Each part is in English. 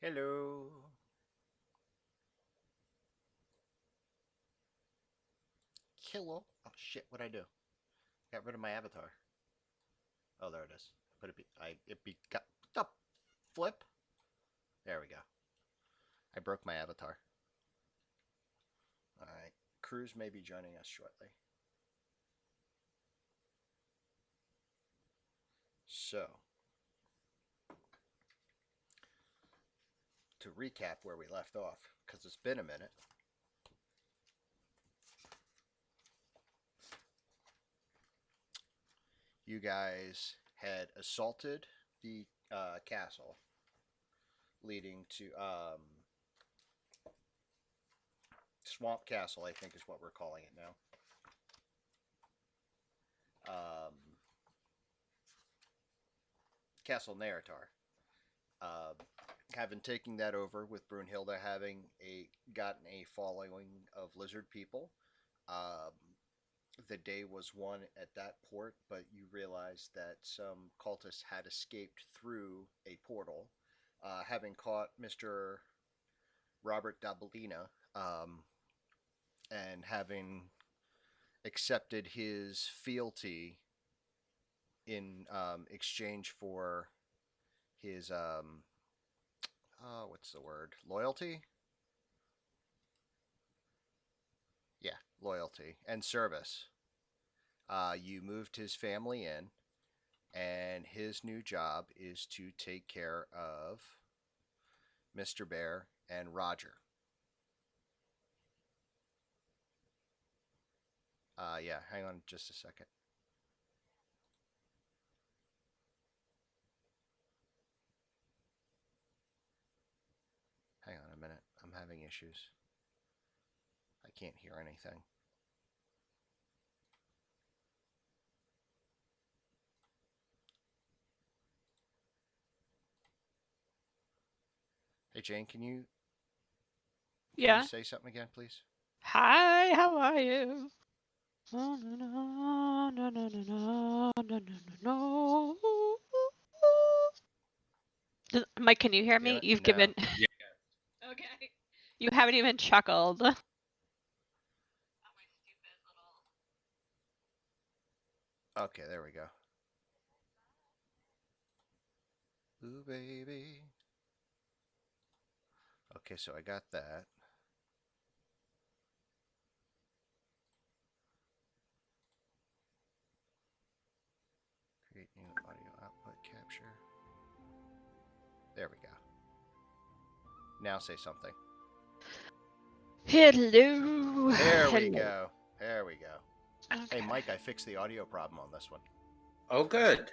Hello. Hello. Oh shit! What'd I do? Got rid of my avatar. Oh, there it is. Put it. Got the flip. There we go. I broke my avatar. All right. Cruz may be joining us shortly. So, to recap where we left off, because it's been a minute. You guys had assaulted the castle, leading to Swamp Castle, I think is what we're calling it now. Castle Nairtar. Having taken that over with Brunhilde having gotten a following of lizard people. Um, the day was won at that port, but you realized that some cultists had escaped through a portal, having caught Mr. Robert Dabalina, and having accepted his fealty in exchange for his what's the word? Loyalty? Yeah, loyalty and service. You moved his family in, and his new job is to take care of Mr. Bear and Roger. Yeah, hang on just a second. Hang on a minute. I'm having issues. I can't hear anything. Hey Jane, can you Yeah. say something again, please? Hi, how are you? No, no, no, no, no, no, no, no, no, no. Mike, can you hear me? You've No. given. Yeah. Okay. You haven't even chuckled. Okay, there we go. Ooh, baby. Okay, so I got that. Create new audio output capture. There we go. Now say something. Hello. There we Hello. go. There we go. Okay. Hey, Mike, I fixed the audio problem on this one. Oh, good.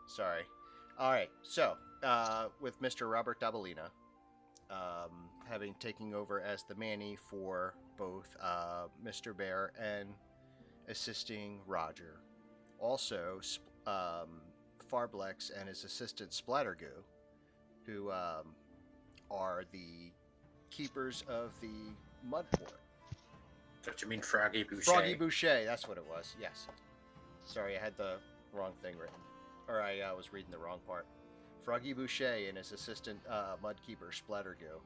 Sorry. All right. So, with Mr. Robert Dabalina, having taken over as the Manny for both Mr. Bear and assisting Roger. Also, Farblex and his assistant Splattergoo, who are the keepers of the Mudport. Don't you mean Froggy Boucher? Froggy Boucher, that's what it was. Yes. Sorry, I had the wrong thing written, or I was reading the wrong part. Froggy Boucher and his assistant Mudkeeper Splattergoo.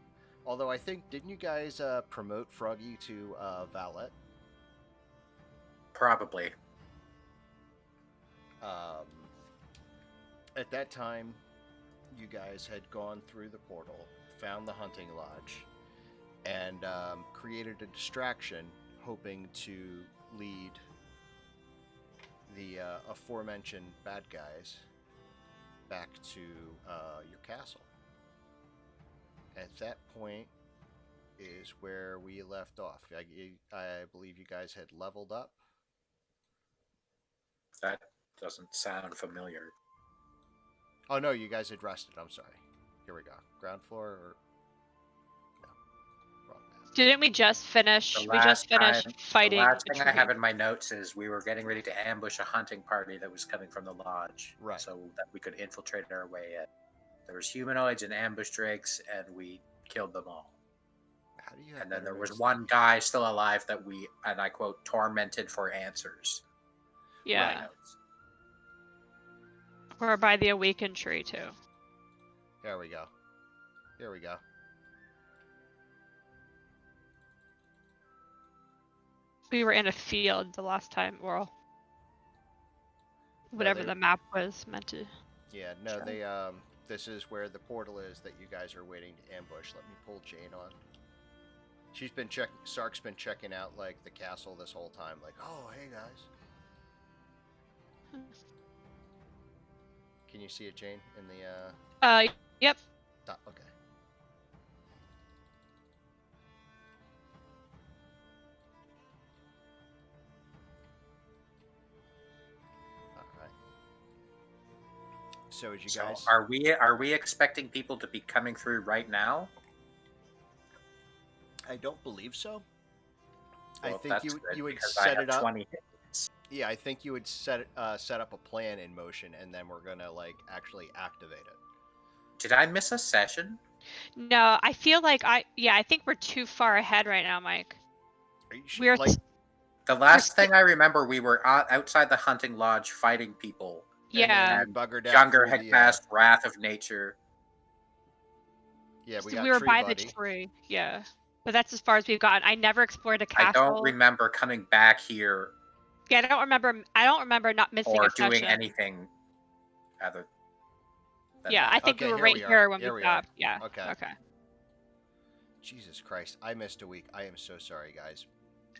Although I think, didn't you guys promote Froggy to Valet? Probably. Um, at that time, you guys had gone through the portal, found the hunting lodge, and created a distraction, hoping to lead the aforementioned bad guys back to your castle. At that point is where we left off. I believe you guys had leveled up. That doesn't sound familiar. Oh no, you guys had rested. I'm sorry. Here we go. Ground floor or no? Wrong map. Didn't we just finish? The We just finished the fighting last a thing I have tree. in my notes is we were getting ready to ambush a hunting party that was coming from the lodge, Right. so that we could infiltrate our way in. There was humanoids and ambush drakes, and we killed them all. How do you have And then better there was notes one guy still alive that we, and I quote, tormented for answers. Yeah. Right. We're by the awakened tree too. There we go. Here we go. We were in a field the last time, or whatever they- the map was meant to. Yeah, no, Sure. they this is where the portal is that you guys are waiting to ambush. Let me pull Jane on. She's been Sark's been checking out like the castle this whole time. Like, oh hey guys. Can you see it, Jane? In the Yep. top? Okay. All right. So as you So guys, are we expecting people to be coming through right now? I don't believe so. Well, I think that's you good, you would because I set have it up. 20 hits. Yeah, I think you would set up a plan in motion, and then we're gonna like actually activate it. Did I miss a session? No, I feel like I think we're too far ahead right now, Mike. Are you We're like? The last thing I remember, we were outside the hunting lodge fighting people. yeah. And buggered out Younger through had the. cast Wrath of Nature. Yeah, we So got we were Tree by Buddy. the tree. Yeah. But that's as far as we've gotten. I never explored a I castle. don't remember coming back here Yeah, I don't remember not missing or a doing session. anything other than Yeah, that. I think Okay, we were here right we are. here when Here we we are. stopped. Yeah. Okay. Okay. Jesus Christ, I missed a week. I am so sorry, guys.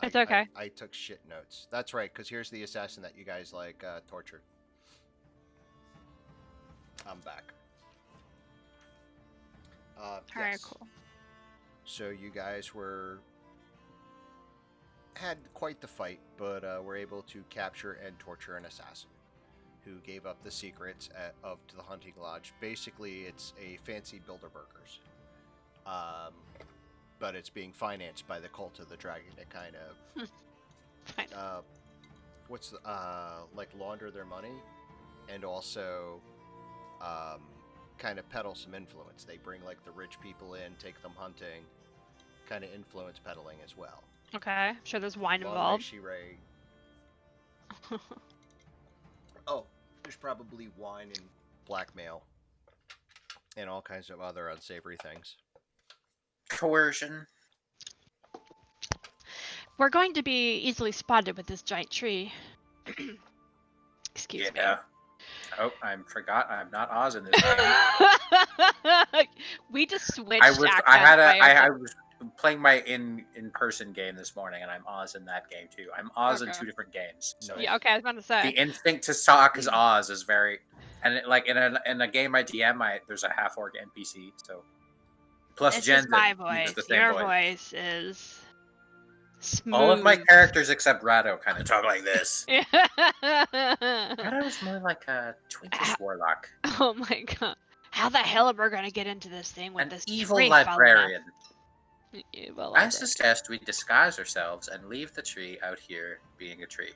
It's okay. I took shit notes. That's right, because here's the assassin that you guys like tortured. I'm back. All right, Yes. cool. So you guys had quite the fight, but were able to capture and torture an assassin who gave up the secrets of to the hunting lodge. Basically, it's a fancy Bilderbergers, but it's being financed by the cult of the dragon to kind of Fine. what's the, like launder their money, and also kind of peddle some influence. They bring like the rich people in, take them hunting, kind of influence peddling as well. Okay. I'm sure there's wine Long involved. May she reign. Oh, there's probably wine and blackmail and all kinds of other unsavory things. Coercion. We're going to be easily spotted with this giant tree. Excuse me. Oh, I forgot. I'm not Oz in this game. We just switched. I was playing my in-person game this morning, and I'm Oz in that game too. I'm Oz in Okay. 2 different games. So Yeah. Okay. I was about to say. the instinct to talk as Oz is very, and like in a game I DM, there's a half orc NPC. So plus This Jensen is my uses voice. the same Your voice. voice is smooth. All of my characters except Rado kind of talk like this. Rado's more like a twinkish warlock. Oh my god. How the hell are we gonna get into this thing with An this evil tree librarian. Evil I librarian. suggest we disguise ourselves and leave the tree out here being a tree.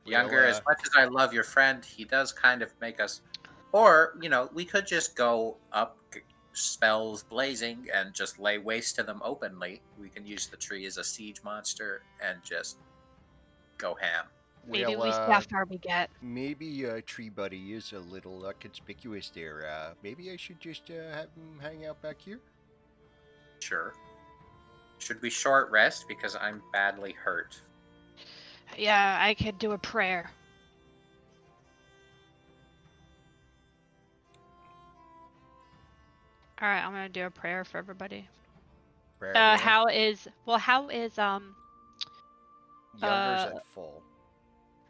Younger, as much as I love your friend, he does kind of make us... Or, we could just go up spells blazing and just lay waste to them openly. We can use the tree as a siege monster and just go ham. Maybe we stuffed our beget. Maybe Tree Buddy is a little conspicuous there. Maybe I should just have him hang out back here? Sure. Should we short rest? Because I'm badly hurt. Yeah, I could do a prayer. All right, I'm gonna do a prayer for everybody. Prayer How is Younger's at full.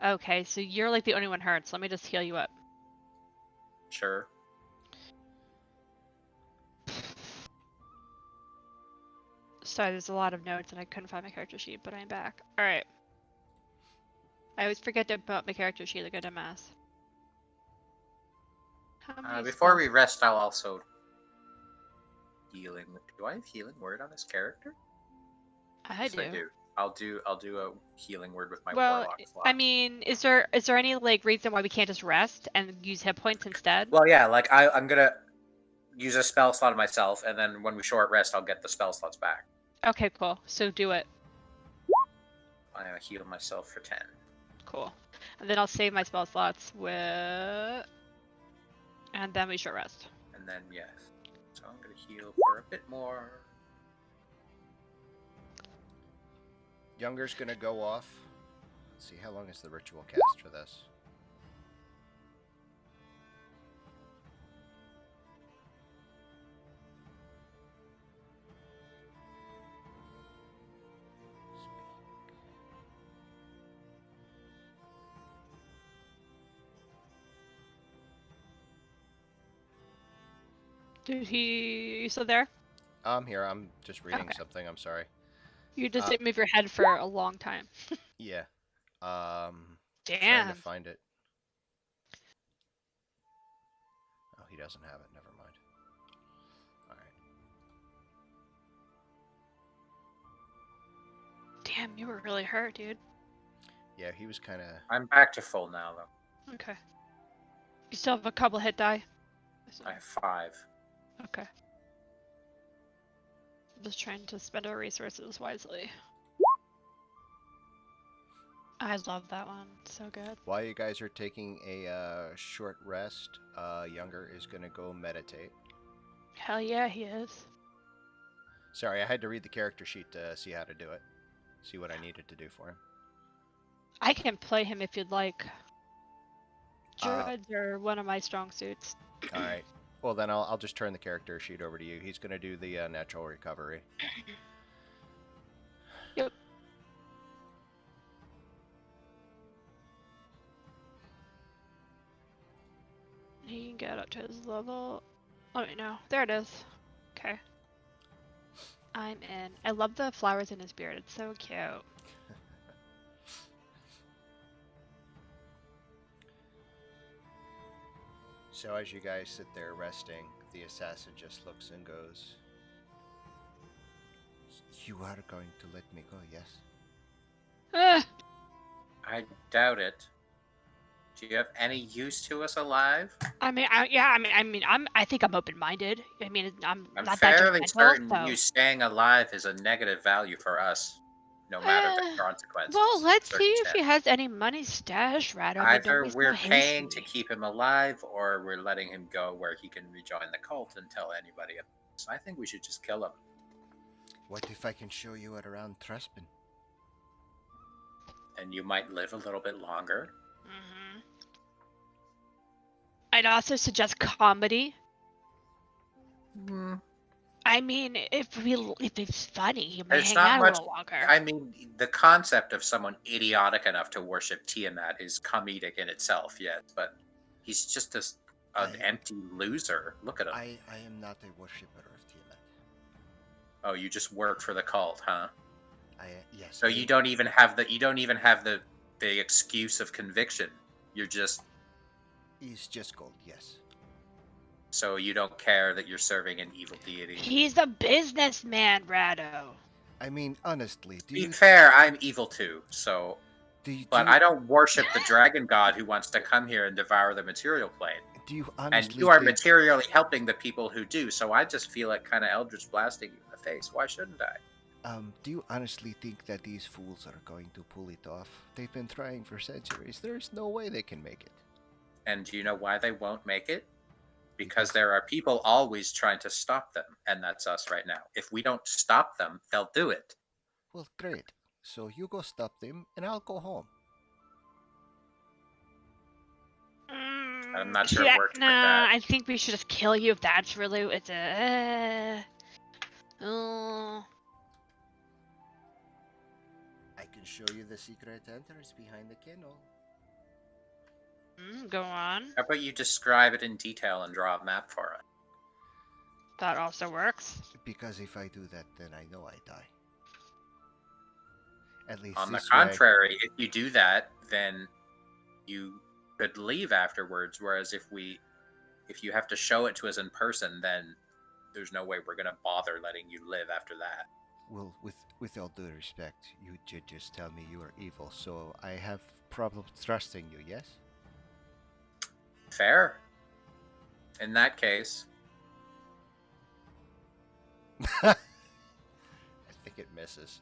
Okay, so you're like the only one hurt, so let me just heal you up. Sure. Sorry, there's a lot of notes and I couldn't find my character sheet, but I'm back. Alright. I always forget to put my character sheet like a dumbass. Before we rest, I'll also... Healing. Do I have healing word on this character? I Yes, do. I do. I'll do a healing word with my Well, warlock slot. I mean, is there any like reason why we can't just rest and use hit points instead? Well, yeah, like I'm gonna use a spell slot myself, and then when we short rest, I'll get the spell slots back. Okay, cool. So do it. I'm gonna heal myself for 10. Cool. And then I'll save my spell slots with... And then we short rest. And then, yes. So I'm going to heal for a bit more. Younger's gonna go off. Let's see, how long is the ritual cast for this? Dude, you still there? I'm here. I'm just reading Okay. something. I'm sorry. You just Uh, didn't move your head for a long time. Yeah. Trying to Damn. find it. Oh, he doesn't have it. Never mind. All right. Damn, you were really hurt, dude. Yeah, he was kind of. I'm back to full now, though. Okay. You still have a couple hit die? I have 5. Okay. I'm just trying to spend our resources wisely. I love that one. So good. While you guys are taking a short rest, Younger is gonna go meditate. Hell yeah, he is. Sorry, I had to read the character sheet to see how to do it. See what I needed to do for him. I can play him if you'd like. Uh, Druids are one of my strong suits. All right. Well, then I'll just turn the character sheet over to you. He's gonna do the natural recovery. Yep. He can get up to his level. Oh wait, no. There it is. Okay. I'm in. I love the flowers in his beard. It's so cute. So as you guys sit there resting, the assassin just looks and goes, "You are going to let me go, yes?" Ah! I doubt it. Do you have any use to us alive? I think I'm open-minded. I mean, I'm I'm not that fairly judgmental. certain So. you staying alive is a negative value for us, no matter the consequences. Well, let's see if he circumstance. has any money stashed, Rado. But don't Either be so we're paying to hasty. keep him alive, or we're letting him go where he can rejoin the cult and tell anybody else. So I think we should just kill him. What if I can show you around Trespin? And you might live a little bit longer. Mm-hmm. I'd also suggest comedy. I mean, if it's funny, he may It's hang not out a much. little longer. I mean, the concept of someone idiotic enough to worship Tiamat is comedic in itself, yes, but he's just an empty loser. Look at him. I am not a worshipper of Tiamat. Oh, you just work for the cult, huh? Yes. So you don't even have the excuse of conviction. You're just. He's just gold, yes. So you don't care that you're serving an evil deity. He's a businessman, Rado. I mean, honestly, To be fair, I'm evil too. So, but I don't worship the dragon god who wants to come here and devour the material plane. Do you honestly? And you are materially helping the people who do. So I just feel like kind of eldritch blasting you in the face. Why shouldn't I? Do you honestly think that these fools are going to pull it off? They've been trying for centuries. There's no way they can make it. And do you know why they won't make it? Because there are people always trying to stop them, and that's us right now. If we don't stop them, they'll do it. Well, great. So you go stop them, and I'll go home. I'm not sure it worked with that. I think we should just kill you if that's really it's a. I can show you the secret entrance behind the kennel. Go on. How about you describe it in detail and draw a map for us? That also works. Because if I do that, then I know I die. At least on the this contrary, if you do that, then you could leave afterwards. Whereas if you have to show it to us in person, then there's no way we're gonna bother letting you live after that. Well, with all due respect, you did just tell me you are evil, so I have problems trusting you. Yes. Fair. In that case, I think it misses.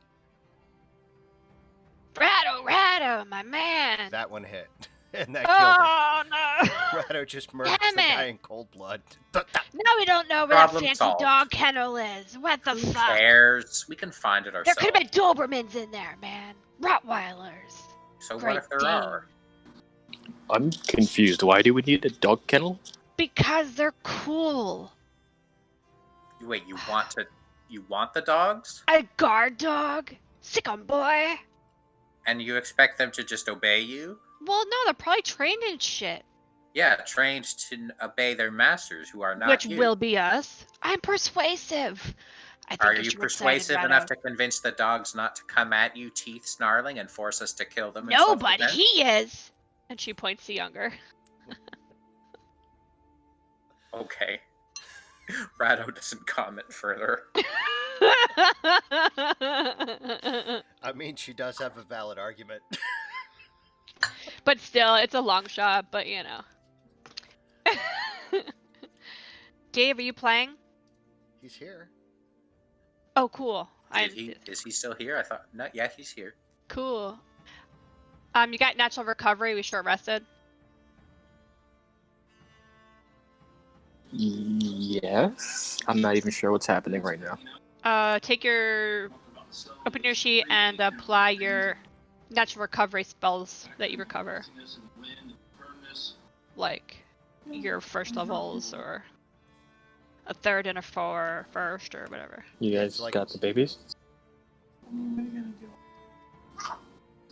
Rado, my man. That one hit. And that killed it. Oh no! Rado just murders Damn the guy it! in cold blood. Now we don't know where that Problem fancy solved. dog kennel is. What the Who fuck? cares? We can find it There could ourselves. have been Dobermans in there, man. Rottweilers. So what Great if there Dane. are? I'm confused. Why do we need a dog kennel? Because they're cool. Wait, you want the dogs? A guard dog? Sick 'em, boy. And you expect them to just obey you? Well, no, they're probably trained in shit. Yeah, trained to obey their masters who are not Which you. will be us. I'm persuasive. I think Are you're you too persuasive excited, enough Rado. to convince the dogs not to come at you, teeth snarling, and force us to kill them? in No, but self-defense? he is. And she points to Younger. Okay. Rado doesn't comment further. I mean, she does have a valid argument. But still, it's a long shot, but you know. Dave, are you playing? He's here. Oh, cool. Is he still here? I thought not yet. He's here. Cool. You got natural recovery. We short rested. Yes. I'm not even sure what's happening right now. Open your sheet and apply your natural recovery spells that you recover. Like your first levels or a third and a four first or whatever. You guys It's like- got the babies?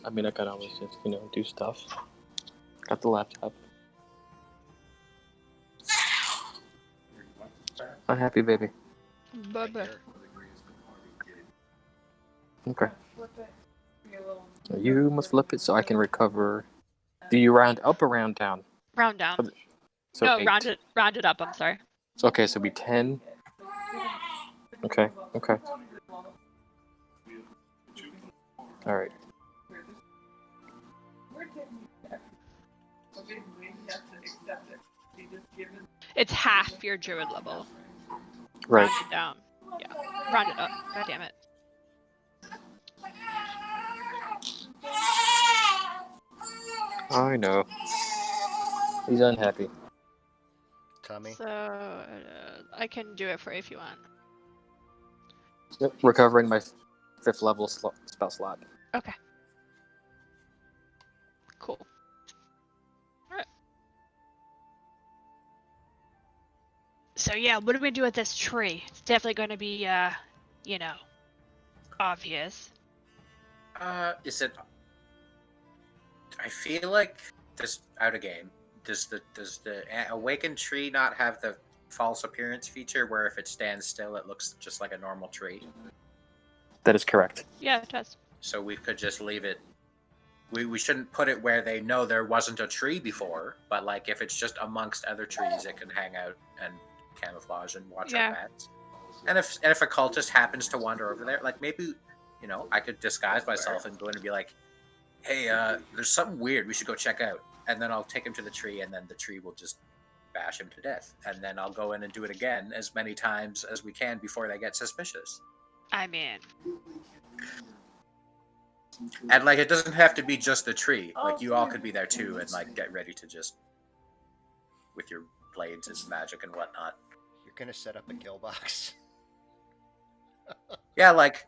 I mean, I can always just, do stuff. Got the laptop. A happy baby. Right Bubba. here. Okay. You must flip it so I can recover. Do you round up or round down? Round down. So No, 8. round it up. I'm sorry. So, okay, so it'll be 10. Okay. Alright. It's half your druid level. Right. Round it down. Yeah. Round it up. God damn it. I know. He's unhappy. Tummy. So I can do it for you if you want. Yep. Recovering my 5th level spell slot. Okay. Cool. Alright. So yeah, what do we do with this tree? It's definitely going to be, obvious. Is it? I feel like this out of game. Does the awakened tree not have the false appearance feature where if it stands still it looks just like a normal tree? That is correct. Yeah, it does. So we could just leave it. We shouldn't put it where they know there wasn't a tree before, but like if it's just amongst other trees, it can hang out and camouflage and watch Yeah. our backs. And if a cultist happens to wander over there, like maybe, I could disguise myself and go in and be like, hey, there's something weird. We should go check out. And then I'll take him to the tree, and then the tree will just bash him to death. And then I'll go in and do it again as many times as we can before they get suspicious. I mean, And like, it doesn't have to be just the tree. Like, you all could be there too, and like get ready to just with your blades and magic and whatnot. You're gonna set up a kill box. Yeah, like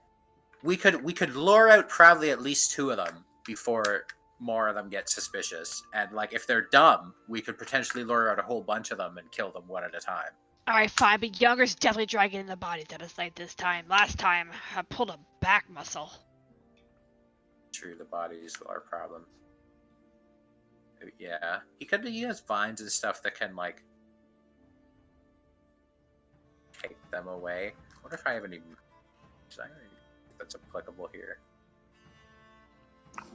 we could lure out probably at least 2 of them before more of them get suspicious. And like, if they're dumb, we could potentially lure out a whole bunch of them and kill them one at a time. alright, fine, but Younger's definitely dragging in the bodies out of sight this time. Last time, I pulled a back muscle. True, the bodies are a problem. Yeah, he has vines and stuff that can like take them away. What if I have any? That's applicable here.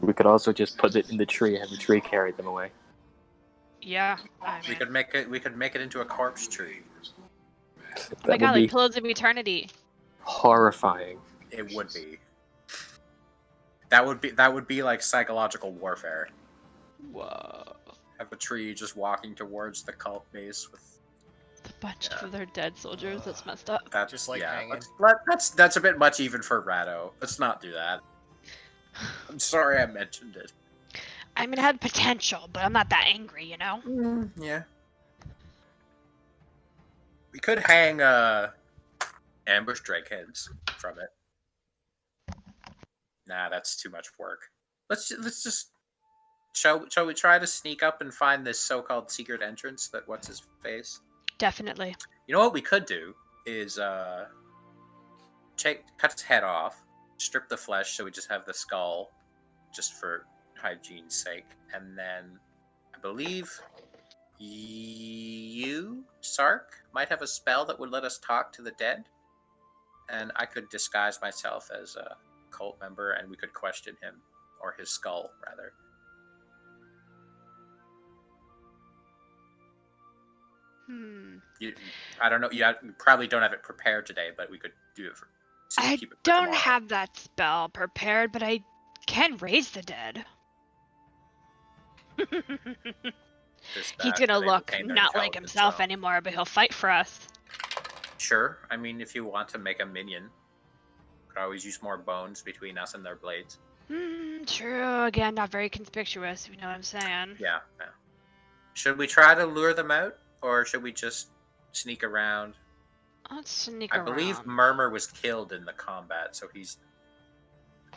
We could also just put it in the tree and have the tree carry them away. Yeah, I We mean. could make it into a corpse tree. Oh my That god, would be like Pillars of Eternity. horrifying. It would be. That would be like psychological warfare. Whoa. Have a tree just walking towards the cult base with The bunch Yeah. of their dead soldiers, that's messed up. that. Just like hanging. That's a bit much even for Rado. Let's not do that. I'm sorry I mentioned it. I mean, it had potential, but I'm not that angry, you know? Yeah. We could hang ambush drake heads from it. Nah, that's too much work. Let's just shall we try to sneak up and find this so-called secret entrance that what's his face? Definitely. You know what we could do is cut its head off, strip the flesh so we just have the skull just for hygiene's sake, and then I believe you, Sark, might have a spell that would let us talk to the dead, and I could disguise myself as a cult member, and we could question him, or his skull, rather. I don't know. You probably don't have it prepared today, but we could do it I keep it for don't tomorrow. have that spell prepared, but I can raise the dead. He's gonna look not like himself anymore, but he'll fight for us. Sure. I mean, if you want to make a minion, could always use more bones between us and their blades. True. Again, not very conspicuous. You know what I'm saying? Yeah. Should we try to lure them out, or should we just sneak around? Let's sneak around. I believe Murmur was killed in the combat, so he's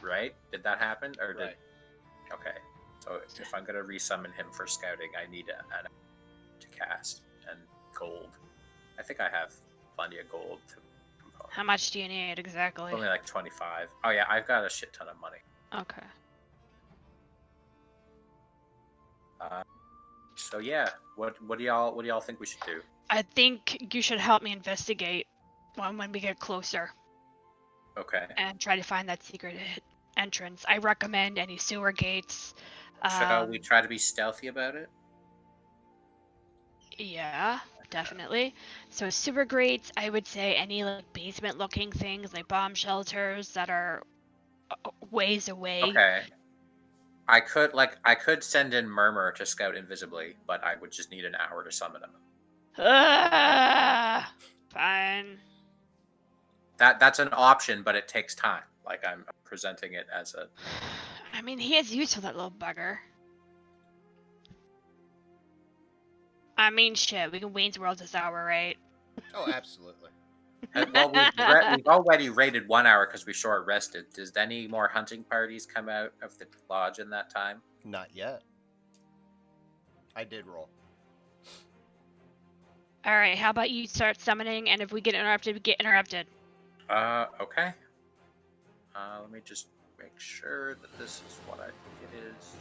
right. Did that happen, or did? Right. Okay. So if I'm gonna resummon him for scouting, I need an to cast and gold. I think I have plenty of gold to compose. How much do you need exactly? Only like 25. Oh yeah, I've got a shit ton of money. Okay. So yeah, what do y'all think we should do? I think you should help me investigate when we get closer. Okay. And try to find that secret entrance. I recommend any sewer gates. Shall we try to be stealthy about it? Yeah, definitely. So sewer grates, I would say any like basement-looking things, like bomb shelters that are ways away. Okay. I could send in Murmur to scout invisibly, but I would just need an hour to summon him. Fine. That's an option, but it takes time. Like I'm presenting it as a. I mean, he is useful, that little bugger. I mean, shit, we can Wayne's World this hour, right? Oh, absolutely. Well, we've already raided 1 hour because we short rested. Does any more hunting parties come out of the lodge in that time? Not yet. I did roll. Alright, how about you start summoning, and if we get interrupted, we get interrupted. Okay. Let me just make sure that this is what I think it is.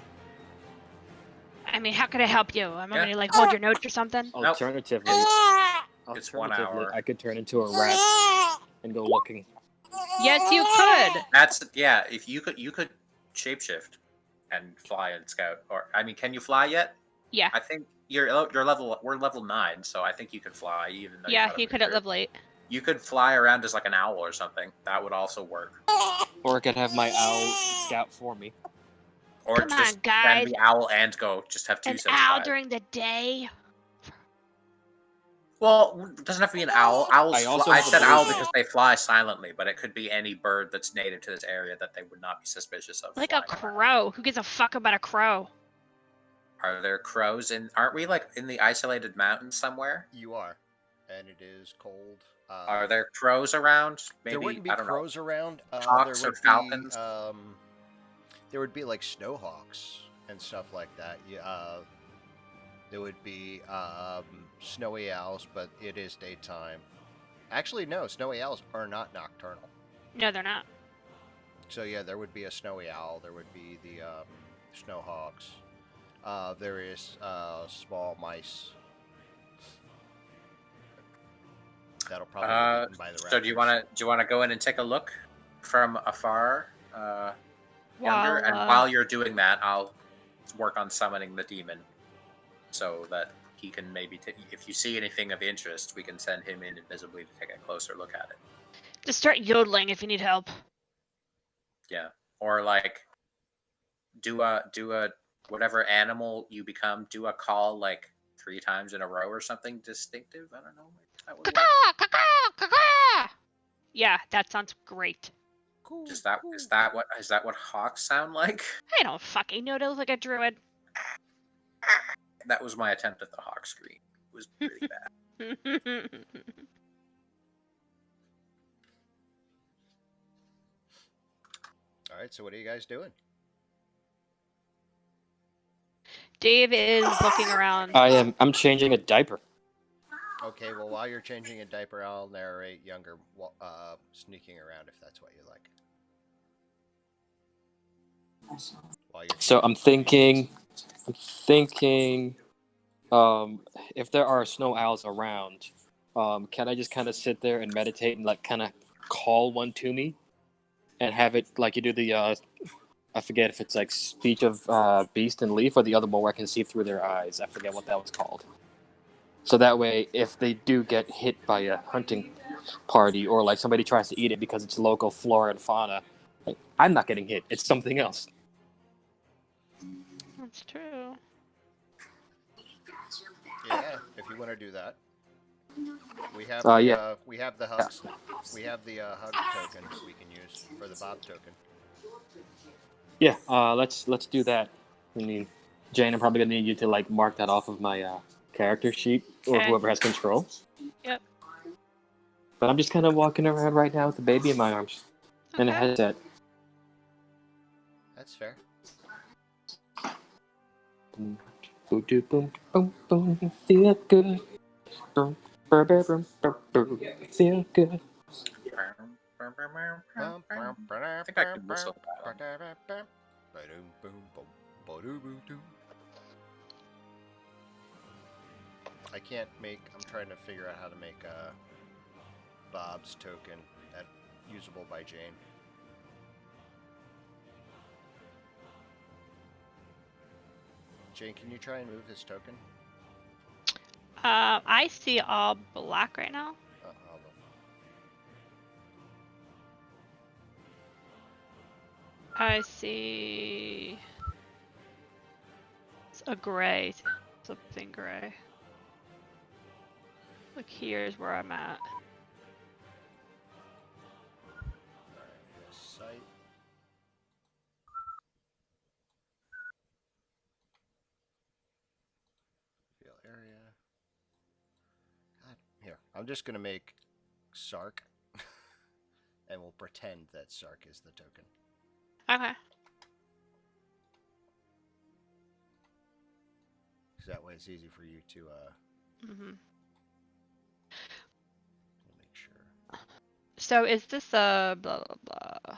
I mean, how could I help you? I'm gonna like hold your notes or something? Alternatively, It's 1 hour. I could turn into a rat and go looking. Yes, you could. If you could shapeshift and fly and scout, or I mean, can you fly yet? Yeah. I think you're level. We're level 9, so I think you could fly even though. Yeah, you could at level 8. You could fly around as like an owl or something. That would also work. Or I could have my owl scout for me. Or Come just on, guys. send the owl and go. Just have two An sets of owl eyes. during the day? Well, it doesn't have to be an owl. Owls. I said have a owl blue because they fly silently, but it could be any bird that's native to this area that they would not be suspicious of. Like a flying around. crow. Who gives a fuck about a crow? Are there crows in? Aren't we like in the isolated mountains somewhere? You are, and it is cold. Are there crows around? Maybe there wouldn't be I don't crows around. Hawks there or would falcons? There would be like snowhawks and stuff like that. There would be snowy owls, but it is daytime. Actually, no, snowy owls are not nocturnal. No, they're not. So yeah, there would be a snowy owl. There would be the snowhawks. There is small mice. That'll probably be eaten by the raptors. So do you want to go in and take a look from afar, Younger? And while you're doing that, I'll work on summoning the demon, so that he can maybe if you see anything of interest, we can send him in invisibly to take a closer look at it. Just start yodeling if you need help. Yeah, or like do a whatever animal you become, do a call like 3 times in a row or something distinctive. I don't know. Caw-caw, caw-caw, caw-caw. Yeah, that sounds great. Cool, Is cool. that what hawks sound like? I don't fucking know. It looks like a druid. That was my attempt at the hawk scream. It was really bad. All right, so what are you guys doing? Dave is looking around. I'm changing a diaper. Okay, well, while you're changing a diaper, I'll narrate younger sneaking around if that's what you like. While you're So I'm changing. thinking, if there are snow owls around, can I just kind of sit there and meditate and like kind of call one to me, and have it like you do the I forget if it's like speech of beast and leaf or the other one where I can see through their eyes. I forget what that was called. So that way, if they do get hit by a hunting party or like somebody tries to eat it because it's local flora and fauna, like, I'm not getting hit. It's something else. That's true. Yeah, if you want to do that, we have Yeah. we have the hugs, we have the hug token we can use, or the Bob token. Yeah. Let's do that. I mean, Jane, I'm probably gonna need you to like mark that off of my character sheet or Okay. whoever has control. Yep. But I'm just kind of walking around right now with the baby in my arms and a Okay. headset. That's fair. Boom, boom, boom, boom, boom, feel good. Boom, boom, boom, boom, boom, feel good. I think I can whistle that one. I can't make. I'm trying to figure out how to make Bob's token usable by Jane. Jane, can you try and move his token? I see all black right now. Hold on. I see it's a gray, something gray. Look, here's where I'm at. Alright, site. Field area. God, here. I'm just gonna make Sark, and we'll pretend that Sark is the token. Okay. Because that way it's easy for you to make sure. So is this a blah blah blah?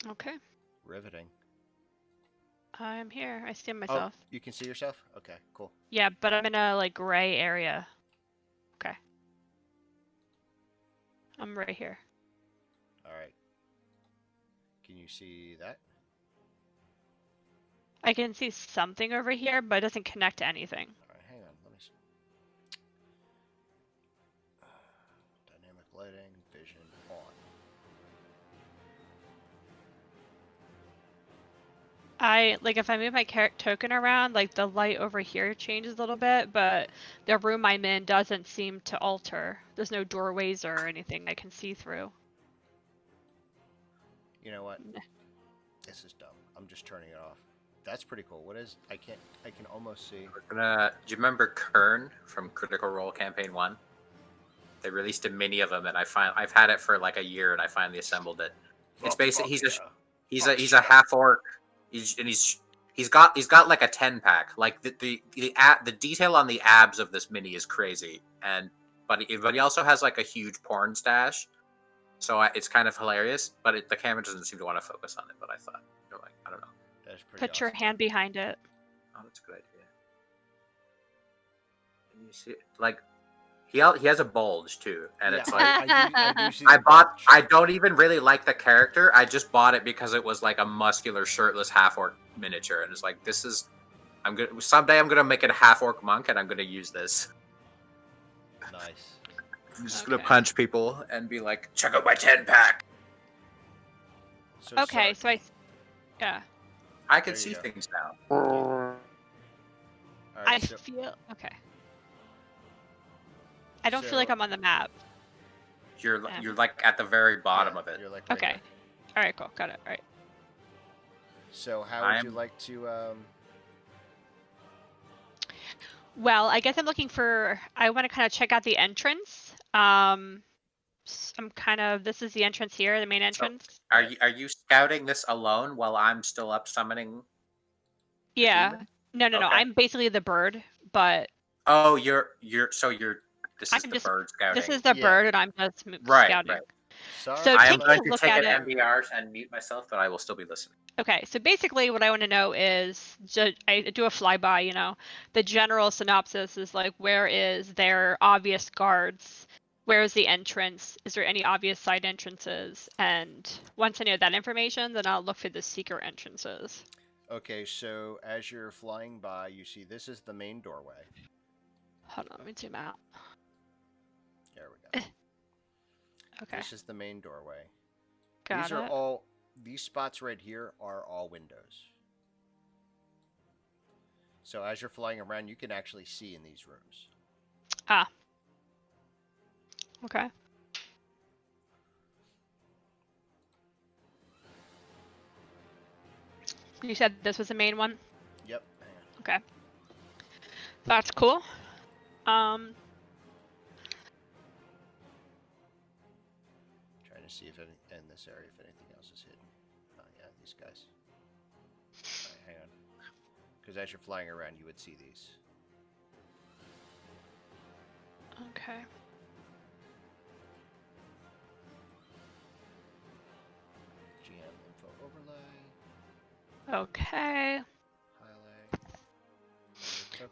Okay. Riveting. I'm here. I see myself. Oh, you can see yourself? Okay, cool. Yeah, but I'm in a like gray area. Okay. I'm right here. Alright. Can you see that? I can see something over here, but it doesn't connect to anything. Alright, hang on. Let me see. Dynamic lighting, vision on. If I move my token around, like the light over here changes a little bit, but the room I'm in doesn't seem to alter. There's no doorways or anything I can see through. You know what? This is dumb. I'm just turning it off. That's pretty cool. What is? I can almost see. Do you remember Kern from Critical Role Campaign 1? They released a mini of him, and I've had it for like a year, and I finally assembled it. It's basically he's a half orc. He's got like a 10-pack. Like the detail on the abs of this mini is crazy, but he also has like a huge porn stash, so it's kind of hilarious. But the camera doesn't seem to want to focus on it. But I thought, I don't know. That's pretty Put your awesome. hand behind it. Oh, that's a good idea. Can you see it? Like he has a bulge too, and Yeah, it's like I do see the I bulge. don't even really like the character. I just bought it because it was like a muscular, shirtless half orc miniature, and it's like someday I'm gonna make it a half orc monk, and I'm gonna use this. Nice. I'm just Okay. gonna punch people and be like, check out my 10-pack. So Okay, Sark, yeah. I can There you see go. things now. All I right. So feel okay. I don't feel like so I'm on the map. You're like at the very bottom yeah, of it. you're like right Okay. here. All right. Cool. Got it. All right. So how would you I'm like to? Well, I guess I'm looking for. I want to kind of check out the entrance. I'm kind of. This is the entrance here, the main so. entrance. Right. Are you scouting this alone while I'm still up summoning the Yeah. demon? No. Okay. I'm basically the bird, but Oh, you're. This is I'm the just. bird This scouting. is the Yeah. bird, and I'm just Right, scouting. right. Sorry, So I am taking going a to look take at an it. MBR and mute myself, but I will still be listening. Okay, so basically what I want to know is, I do a flyby, the general synopsis is like, where is their obvious guards? Where is the entrance? Is there any obvious side entrances? And once I know that information, then I'll look for the secret entrances. Okay. So as you're flying by, you see this is the main doorway. Hold on, let me zoom out. There we go. Okay, This is the main doorway. got it. These spots right here are all windows. So as you're flying around, you can actually see in these rooms. Ah, okay. You said this was the main one? Yep. Hang on. Okay. That's cool. Trying to see if in this area if anything else is hidden. Oh yeah, these guys. All right, hang on. Because as you're flying around, you would see these. Okay. GM info overlay. Okay.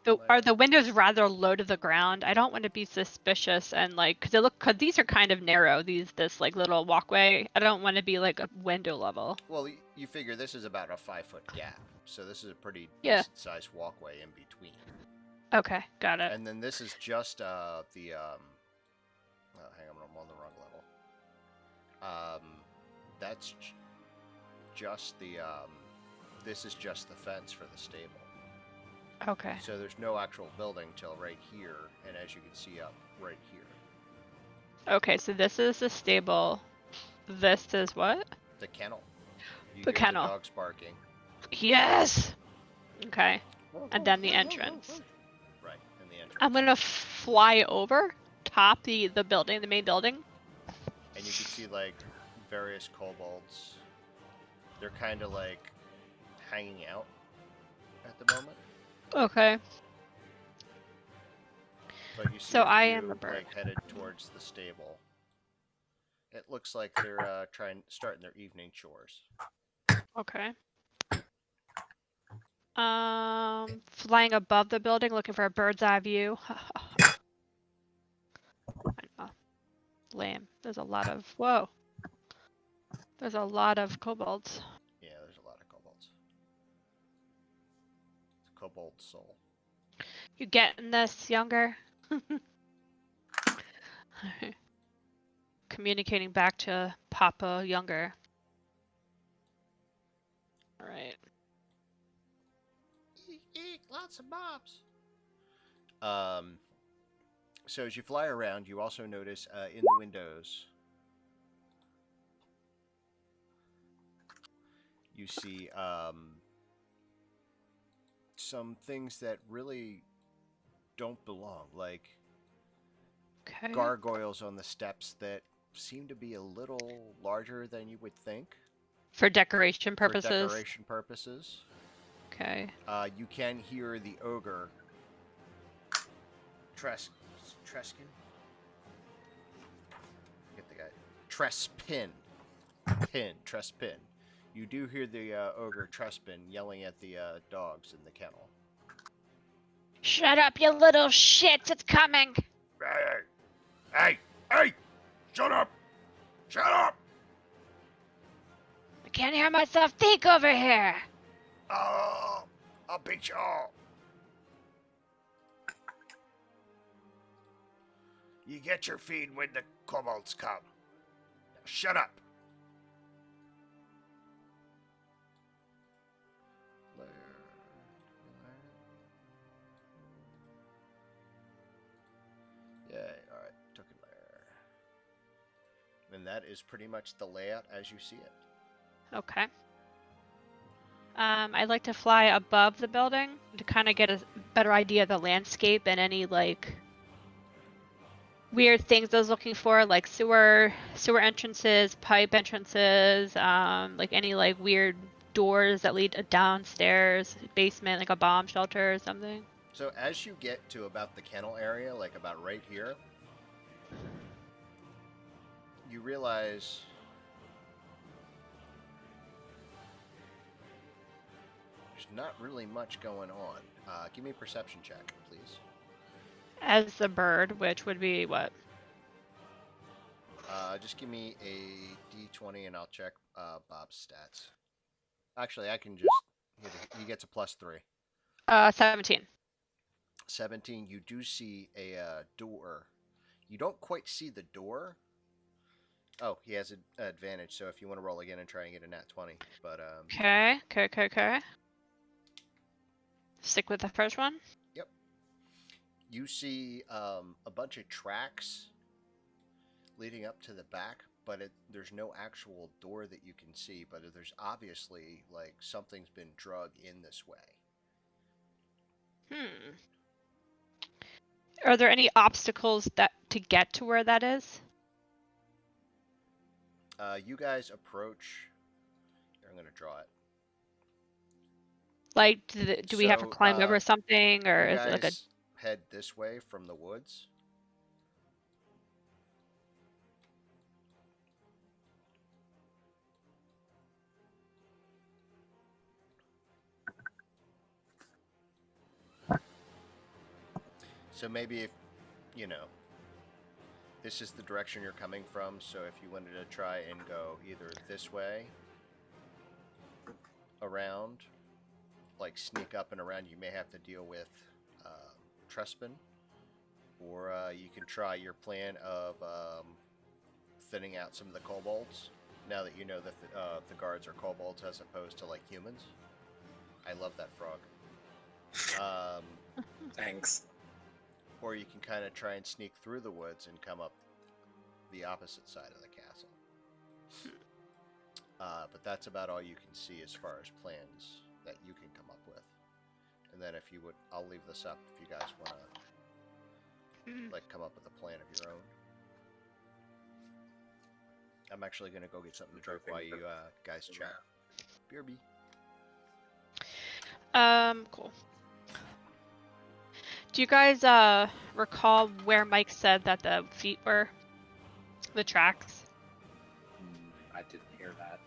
Highlight. Are the windows rather low to the ground? I don't want to be suspicious and like, cause these are kind of narrow. This like little walkway. I don't want to be like a window level. Well, you figure this is about a 5-foot gap, so this is a pretty Yeah. decent sized walkway in between. Okay, got it. And then this is just oh, hang on, I'm on the wrong level. That's just the this is just the fence for the stable. Okay. So there's no actual building till right here, and as you can see up right here, Okay, so this is the stable. This is what? the kennel. You The hear kennel. the dogs barking. Yes. Okay. And then the entrance. Right, and the entrance. I'm gonna fly over top the building, the main building. And you can see like various kobolds. They're kind of like hanging out at the moment. Okay. But you see So a I few, am a bird. like headed towards the stable. It looks like they're starting their evening chores. Okay. Flying above the building, looking for a bird's eye view. I know. Lame. There's a lot of There's a lot of kobolds. Yeah, there's a lot of kobolds. It's kobold soul. You getting this, younger? Communicating back to Papa Younger. All right. Eek, lots of mobs. So as you fly around, you also notice in the windows, you see some things that really don't belong, like Okay. gargoyles on the steps that seem to be a little larger than you would think. For decoration purposes. For decoration purposes. Okay. You can hear the ogre Treskin. Get the guy. Trespin. Trespin. You do hear the ogre Trespin yelling at the dogs in the kennel. Shut up, you little shit! It's coming. Hey! Shut up! Shut up! I can't hear myself think over here. Oh, I'll beat you all. You get your feed when the kobolds come. Now shut up. and that is pretty much the layout as you see it. Okay. I'd like to fly above the building to kind of get a better idea of the landscape and any like weird things I was looking for, like sewer entrances, pipe entrances, like any like weird doors that lead downstairs, basement, like a bomb shelter or something. So as you get to about the kennel area, like about right here, you realize there's not really much going on. Give me a perception check, please. As the bird, which would be what? Just give me a d20 and I'll check Bob's stats. Actually, I can just... He gets a +3. 17. 17, you do see a door. You don't quite see the door. Oh, he has an advantage, so if you want to roll again and try and get a nat 20. But Okay. Stick with the first one. Yep. You see a bunch of tracks leading up to the back, but there's no actual door that you can see, but there's obviously like something's been drug in this way. Are there any obstacles that to get to where that is? You guys approach. Here, I'm going to draw it. Like, do we have to climb over something, or you is it like a... guys head this way from the woods. So maybe if, this is the direction you're coming from, so if you wanted to try and go either this way, around, like sneak up and around, you may have to deal with Trespin, or you can try your plan of thinning out some of the kobolds, now that you know that the guards are kobolds as opposed to like humans. I love that frog. Thanks. Or you can kind of try and sneak through the woods and come up the opposite side of the castle. But that's about all you can see as far as plans that you can come up with. And then if you would, I'll leave this up if you guys want to like come up with a plan of your own. I'm actually going to go get something to drink while you guys chat. BRB. Cool. Do you guys recall where Mike said that the feet were? The tracks? I didn't hear that.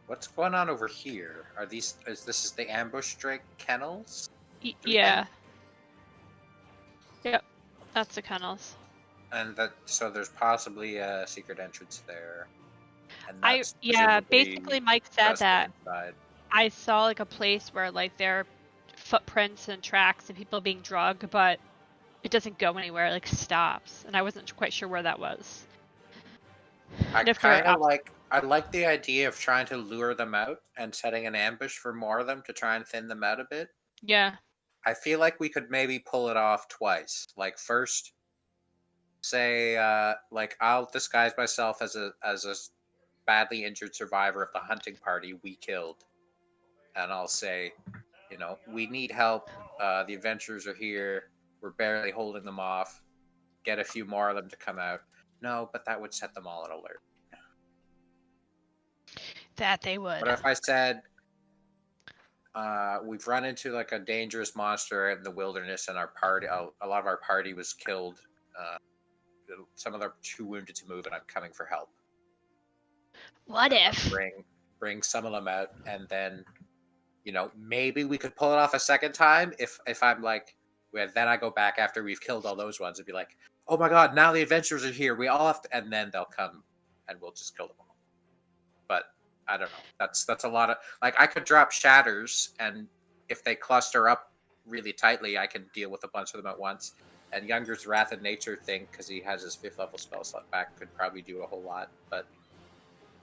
What's going on over here? Are these? This is the ambush drake kennels? Yeah. Yep, that's the kennels. And so there's possibly a secret entrance there. And basically Mike said that inside. I saw like a place where like there are footprints and tracks and people being drugged, but it doesn't go anywhere, it like stops, and I wasn't quite sure where that was. I like the idea of trying to lure them out and setting an ambush for more of them to try and thin them out a bit. Yeah. I feel like we could maybe pull it off twice. Like first, say, like I'll disguise myself as a badly injured survivor of the hunting party we killed, and I'll say, we need help. The adventurers are here. We're barely holding them off. Get a few more of them to come out. No, but that would set them all on alert. That they would. But if I said, we've run into like a dangerous monster in the wilderness, and our party, a lot of our party was killed. Some of them are too wounded to move, and I'm coming for help. What if? Bring some of them out, and then, maybe we could pull it off a second time. If I'm like, then I go back after we've killed all those ones and be like, oh my god, now the adventurers are here. We all have to, and then they'll come, and we'll just kill them all. But I don't know. That's a lot of like I could drop shatters, and if they cluster up really tightly, I can deal with a bunch of them at once. And Younger's Wrath of Nature thing, because he has his 5th level spell slot back, could probably do a whole lot. But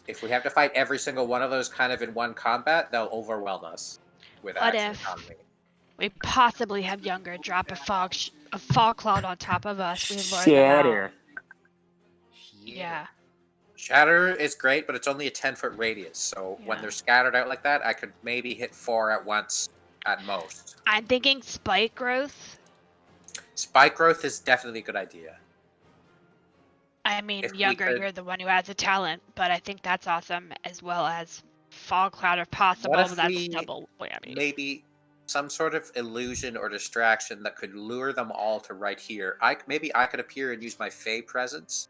if we have to fight every single one of those kind of in one combat, they'll overwhelm us with action economy. We possibly have Younger drop a fog cloud on top of us. We lure them out. Yeah. Shatter is great, but it's only a 10-foot radius. So when Yeah. they're scattered out like that, I could maybe hit 4 at once at most. I'm thinking spike growth. Spike growth is definitely a good idea. I mean, If we younger, could- you're the one who has a talent, but I think that's awesome, as well as fog cloud if possible. What if That's we double whammy. maybe some sort of illusion or distraction that could lure them all to right here? Maybe I could appear and use my Fey presence,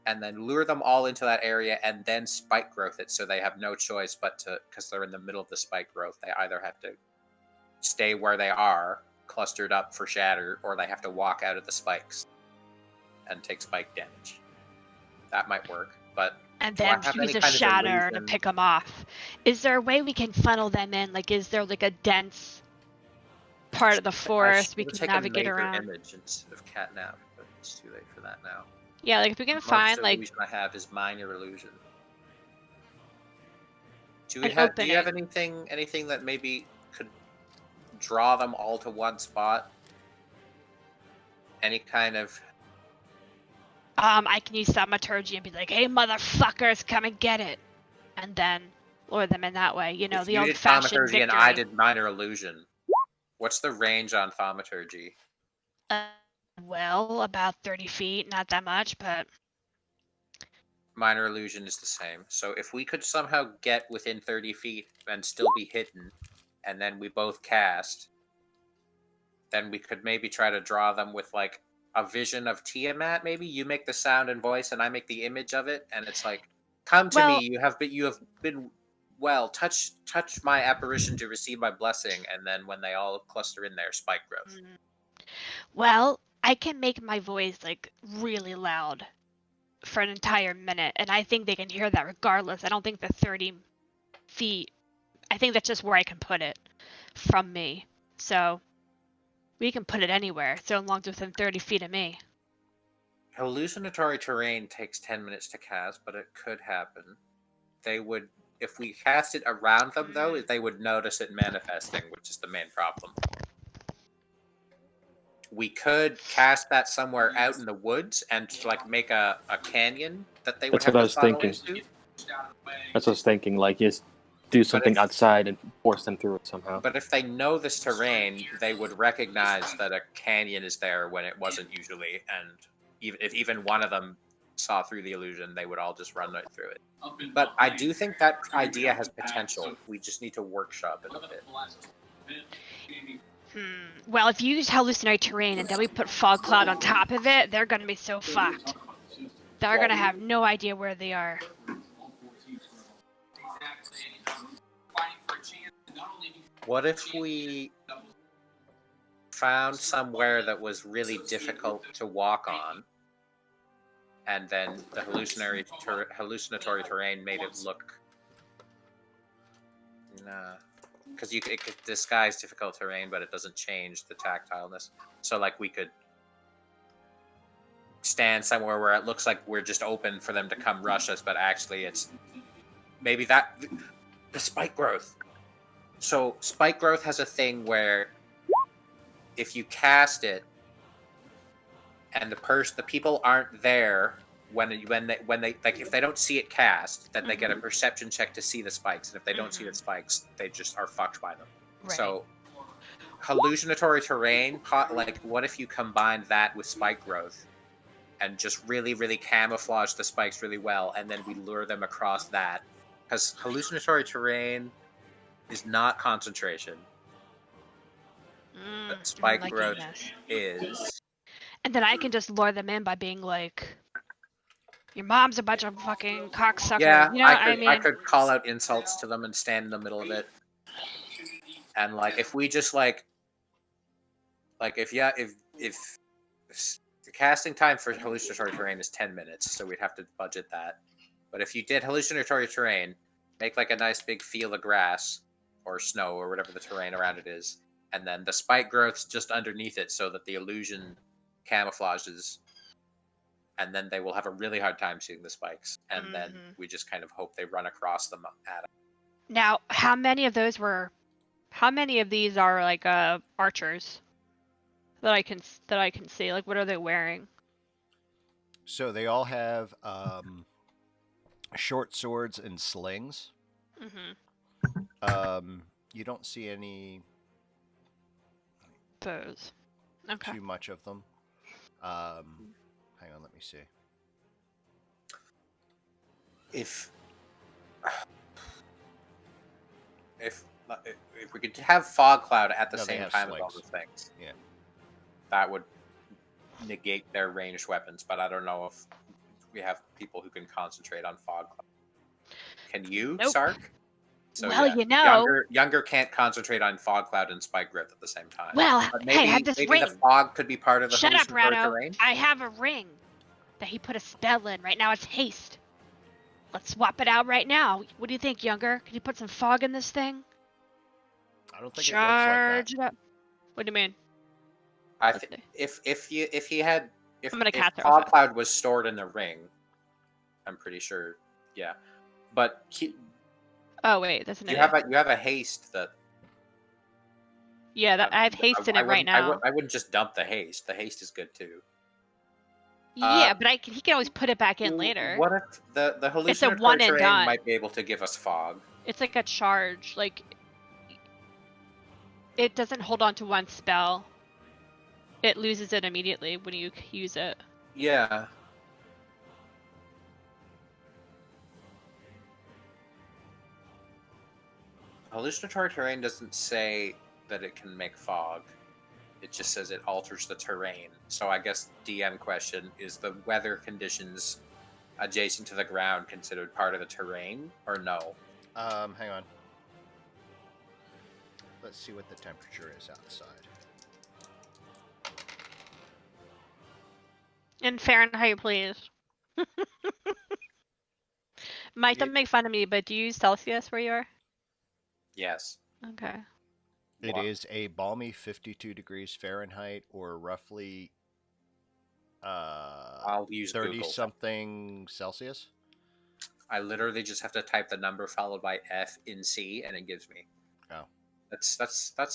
and then lure them all into that area, and then spike growth it, so they have no choice but to, because they're in the middle of the spike growth. They either have to stay where they are, clustered up for shatter, or they have to walk out of the spikes and take spike damage. That might work, but And do I then have use any a kind of shatter to illusion? pick them off. Is there a way we can funnel them in? Like, is there like a dense part of the I forest we should can take navigate a major around? image instead of catnap, but it's too late for that now. Yeah, like if we can Most find like illusion I have is minor illusion. Do an you have opening. anything that maybe could draw them all to one spot? Any kind of I can use thaumaturgy and be like, "Hey, motherfuckers, come and get it," and then lure them in that way. You know, if the you did old-fashioned thaumaturgy victory. and I did minor illusion, what's the range on thaumaturgy? Well, about 30 feet, not that much, but Minor illusion is the same. So if we could somehow get within 30 feet and still be hidden, and then we both cast, then we could maybe try to draw them with like a vision of Tiamat. Maybe you make the sound and voice, and I make the image of it, and it's like, "Come to well, me. You have been well. Touch my apparition to receive my blessing." And then when they all cluster in there, spike growth. well, I can make my voice like really loud for an entire minute, and I think they can hear that regardless. I don't think the 30 feet. I think that's just where I can put it from me. So we can put it anywhere, so long as within 30 feet of me. Hallucinatory terrain takes 10 minutes to cast, but it could happen. They would, if we cast it around them, though, they would notice it manifesting, which is the main problem. We could cast that somewhere out in the woods and like make a canyon that they would That's have what I to was funnel thinking. into. That's what I was thinking. Like, just do something outside and force them through it somehow. But if they know this terrain, they would recognize that a canyon is there when it wasn't usually, and if even one of them saw through the illusion, they would all just run right through it. But I do think that idea has potential. We just need to workshop it a bit. Well, if you use hallucinatory terrain and then we put fog cloud on top of it, they're gonna be so fucked. They're gonna have no idea where they are. What if we found somewhere that was really difficult to walk on, and then the hallucinatory terrain made it look... Nah. Because it could disguise difficult terrain, but it doesn't change the tactileness. So, like, we could stand somewhere where it looks like we're just open for them to come rush us, but actually it's... Maybe that... The spike growth. So, spike growth has a thing where if you cast it and the people aren't there when they like, if they don't see it cast, then they get a perception check to see the spikes, and if they don't see the spikes, they just are fucked by them. Right. So hallucinatory terrain, like, what if you combine that with spike growth and just really, really camouflage the spikes really well, and then we lure them across that? Because hallucinatory terrain is not concentration. But spike growth is. And then I can just lure them in by being like, "Your mom's a bunch of fucking cocksuckers." Yeah, you know, I could call out insults to them and stand in the middle of it. And like, if we just like if the casting time for hallucinatory terrain is 10 minutes, so we'd have to budget that. But if you did hallucinatory terrain, make like a nice big field of grass or snow or whatever the terrain around it is, and then the spike growth's just underneath it so that the illusion camouflages, and then they will have a really hard time seeing the spikes, and then we just kind of hope they run across them at them. Now, how many of these are like archers that I can see? Like, what are they wearing? So they all have short swords and slings. Mm-hmm. You don't see any Those. Okay. too much of them. Hang on, let me see. If if if we could have fog cloud at the No, they same have time as all slings. the things, Yeah. that would negate their ranged weapons. But I don't know if we have people who can concentrate on fog cloud. Can you, Nope. Sark? So Well, yeah, you know. younger can't concentrate on fog cloud and spike growth at the same time. Well, But hey, I have this maybe the ring. fog could be part of the Shut up, hallucinatory Rado. terrain. I have a ring that he put a spell in. Right now it's haste. Let's swap it out right now. What do you think, Younger? Can you put some fog in this thing? I don't think it works like that. Charge it up. What do you mean? I think if I'm gonna cast it real fog fast. cloud was stored in the ring, I'm pretty sure. Yeah, but Oh wait, that's an you idiot. have a haste that. Yeah, I have haste in it right now. I wouldn't just dump the haste. The haste is good too. Yeah, but he can always put it back in later. What if the It's a hallucinatory one and terrain done. might be able to give us fog? It's like a charge. Like it doesn't hold on to one spell. It loses it immediately when you use it. Yeah. Hallucinatory terrain doesn't say that it can make fog. It just says it alters the terrain. So I guess DM question is the weather conditions adjacent to the ground considered part of the terrain or no? Hang on. Let's see what the temperature is outside. In Fahrenheit, please. Mike, don't make fun of me, but do you use Celsius where you are? Yes. Okay. It is a balmy 52 degrees Fahrenheit, or roughly I'll use 30 Google. something Celsius. I literally just have to type the number followed by F in C, and it gives me. Oh, that's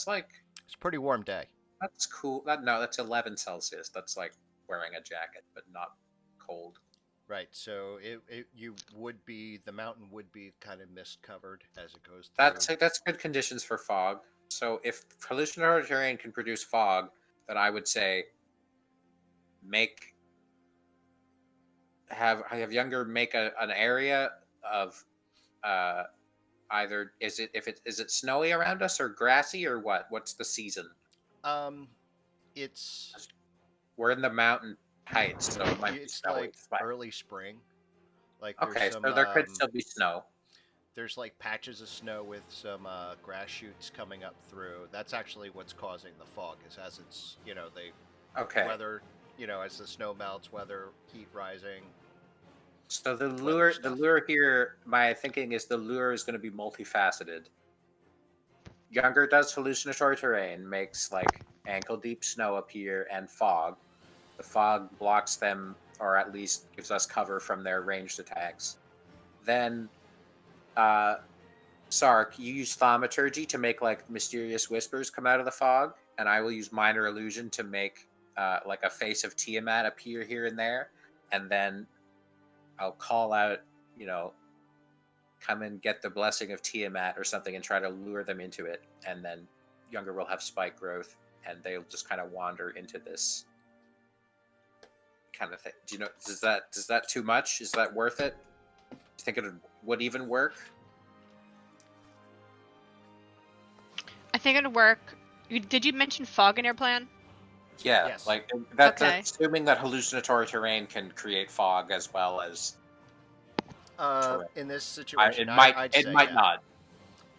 like it's a pretty warm day. that's cool. That's 11 Celsius. That's like wearing a jacket, but not cold. Right. So the mountain would be kind of mist covered as it goes through. That's good conditions for fog. So if hallucinatory terrain can produce fog, then I would say have Younger make an area of either is it snowy around us or grassy or what? What's the season? It's We're in the mountain heights, so it might be it's snowy. like early spring. Like Okay, there's some so there could still be snow. there's like patches of snow with some grass shoots coming up through. That's actually what's causing the fog. Is as it's Okay. weather as the snow melts, weather heat rising. So the weather stuff. lure here, my thinking is the lure is going to be multifaceted. Younger does hallucinatory terrain, makes like ankle deep snow appear and fog. The fog blocks them, or at least gives us cover from their ranged attacks. Then, Sark, you use thaumaturgy to make like mysterious whispers come out of the fog, and I will use minor illusion to make like a face of Tiamat appear here and there, and then I'll call out, come and get the blessing of Tiamat or something and try to lure them into it. And then Younger will have spike growth and they'll just kind of wander into this kind of thing. Do you know, does that too much? Is that worth it? Do you think it would even work? I think it'd work. Did you mention fog in your plan? Yeah, Yes. like that's Okay. assuming that hallucinatory terrain can create fog as well as in this situation, it might I'd say, might yeah. not.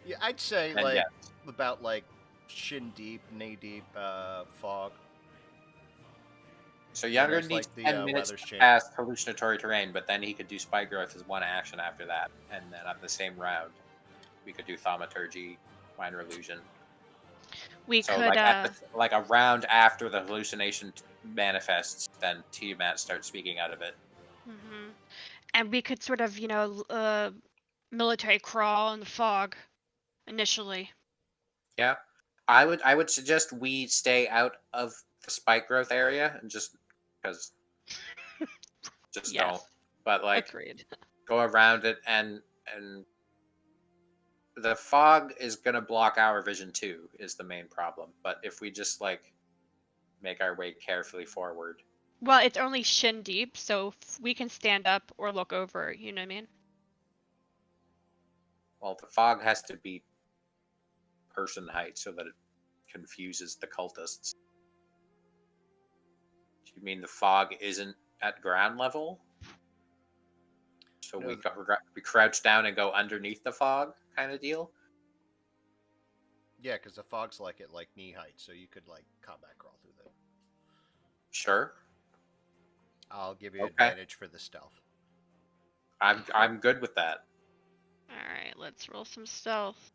Yeah, I'd say Then like yes. about like shin deep, knee deep fog. So Younger there's, needs like, the, 10 minutes weather's to changing. pass hallucinatory terrain, but then he could do spike growth as one action after that, and then at the same round, we could do thaumaturgy, minor illusion. We So could like a round after the hallucination manifests, then Tiamat starts speaking out of it. Mm-hmm. And we could sort of, military crawl in the fog initially. Yeah, I would suggest we stay out of the spike growth area and just because Yes. don't. But like Agreed. go around it, and the fog is gonna block our vision too. Is the main problem. But if we just like make our way carefully forward, Well, it's only shin deep, so we can stand up or look over. You know what I mean? well, the fog has to be person height so that it confuses the cultists. Do you mean the fog isn't at ground level? So No, we crouch down and go underneath the fog, kind of deal. yeah, because the fog's like at like knee height, so you could like combat crawl through them. Sure, I'll give you Okay. advantage for the stealth. I'm good with that. All right, let's roll some stealth.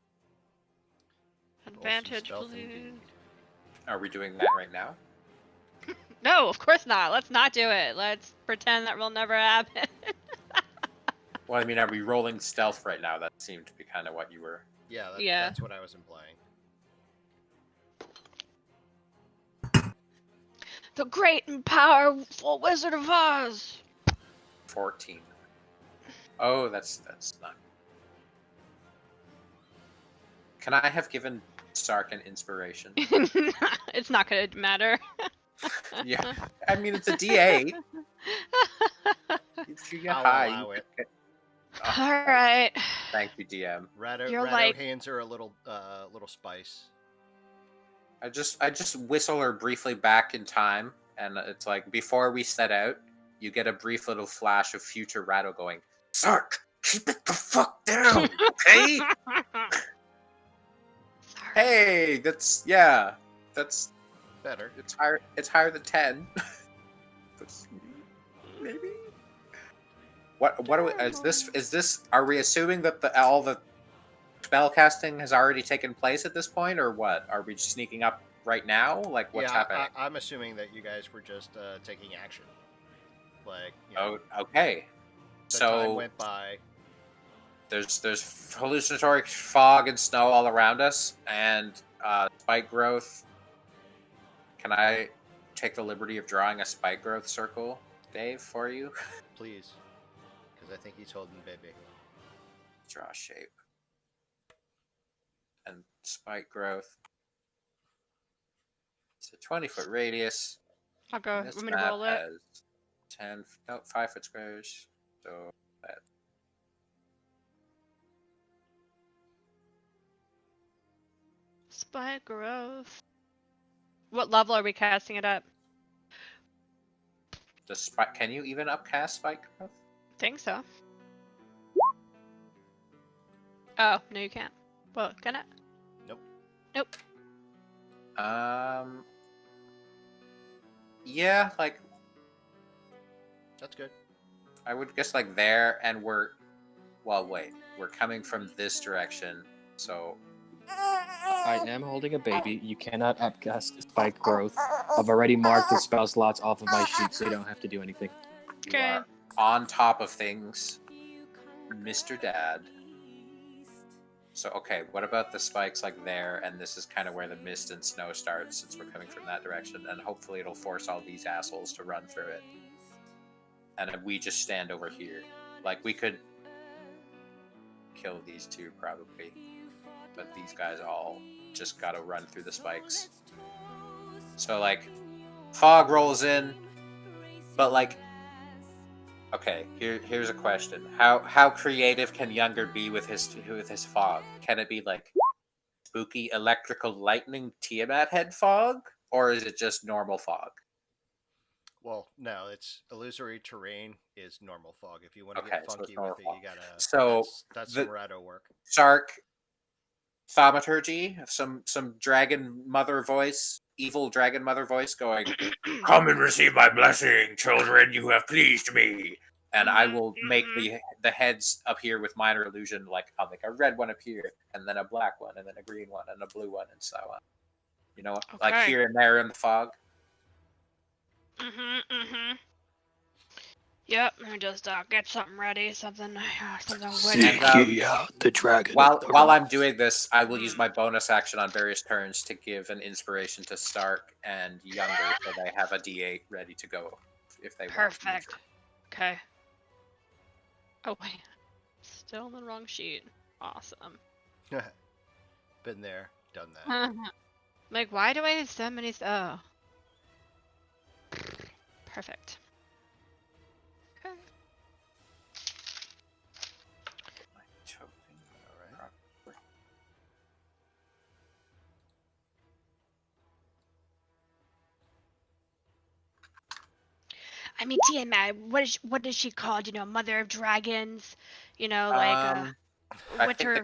Roll some Advantage, stealth please. indeed. Are we doing that right now? No, of course not. Let's not do it. Let's pretend that will never happen. Well, I mean, are we rolling stealth right now? That seemed to be kind of what you were. Yeah, Yeah. that's what I was implying. The great and powerful Wizard of Oz. 14. Oh, that's not. Can I have given Sark an inspiration? It's not gonna matter. Yeah, I mean it's a D8. If you get I'll high, allow you it. get- All right. Thank you, DM. Rado You're like- hands her a little spice. I just whistle her briefly back in time, and it's like before we set out, you get a brief little flash of future Rado going, Sark, keep it the fuck down, okay? Sorry. Hey, that's Better. it's higher than 10. That's- maybe. What are we, is this are we assuming that all the spell casting has already taken place at this point, or what? Are we just sneaking up right now? Like what's yeah, happening? I'm assuming that you guys were just taking action. Like, you know, Oh, okay. the time So went by. there's hallucinatory fog and snow all around us, and spike growth. Can I take the liberty of drawing a spike growth circle, Dave, for you? Please, because I think he's holding baby. Draw shape and spike growth. It's a 20-foot radius. I'll go. This Want me to map roll it? has 5-foot squares. So that Spike growth. What level are we casting it at? the spike. Can you even upcast spike growth? Think so. Oh, no, you can't. Well, can it? Nope. Yeah, like That's good. I would guess like there, and we're coming from this direction, so I am holding a baby. You cannot upcast spike growth. I've already marked the spell slots off of my sheet, so you don't have to do anything. you Okay. are on top of things, Mr. Dad. So okay, what about the spikes like there, and this is kind of where the mist and snow starts, since we're coming from that direction, and hopefully it'll force all these assholes to run through it. And if we just stand over here. Like, we could kill these two, probably. But these guys all just gotta run through the spikes. So, like, fog rolls in, but, like... Okay, here's a question. How creative can Younger be with his fog? Can it be, like, spooky electrical lightning Tiamat head fog? Or is it just normal fog? Well, no, it's illusory terrain is normal fog. If you want to Okay, get so it's funky normal with it, fog. you gotta. So, that's the- some Rado work. Sark thaumaturgy, some dragon mother voice, evil dragon mother voice going, "Come and receive my blessing, children, you have pleased me." And I will make the heads appear with minor illusion, like I'll make a red one appear, and then a black one, and then a green one, and a blue one, and so on. You know, like Okay. here and there in the fog. Yep, let me just get something ready, something witty. Seek ye out the dragon. While I'm doing this, I will use my bonus action on various turns to give an inspiration to Stark and Younger, so they have a D8 ready to go if they want. Perfect. Okay. Oh wait, still on the wrong sheet. Awesome. Been there, done that. Like, why do I have so many? Oh, perfect. Okay. All right. I mean, TMI, what is she called? Mother of Dragons. Like I what's think her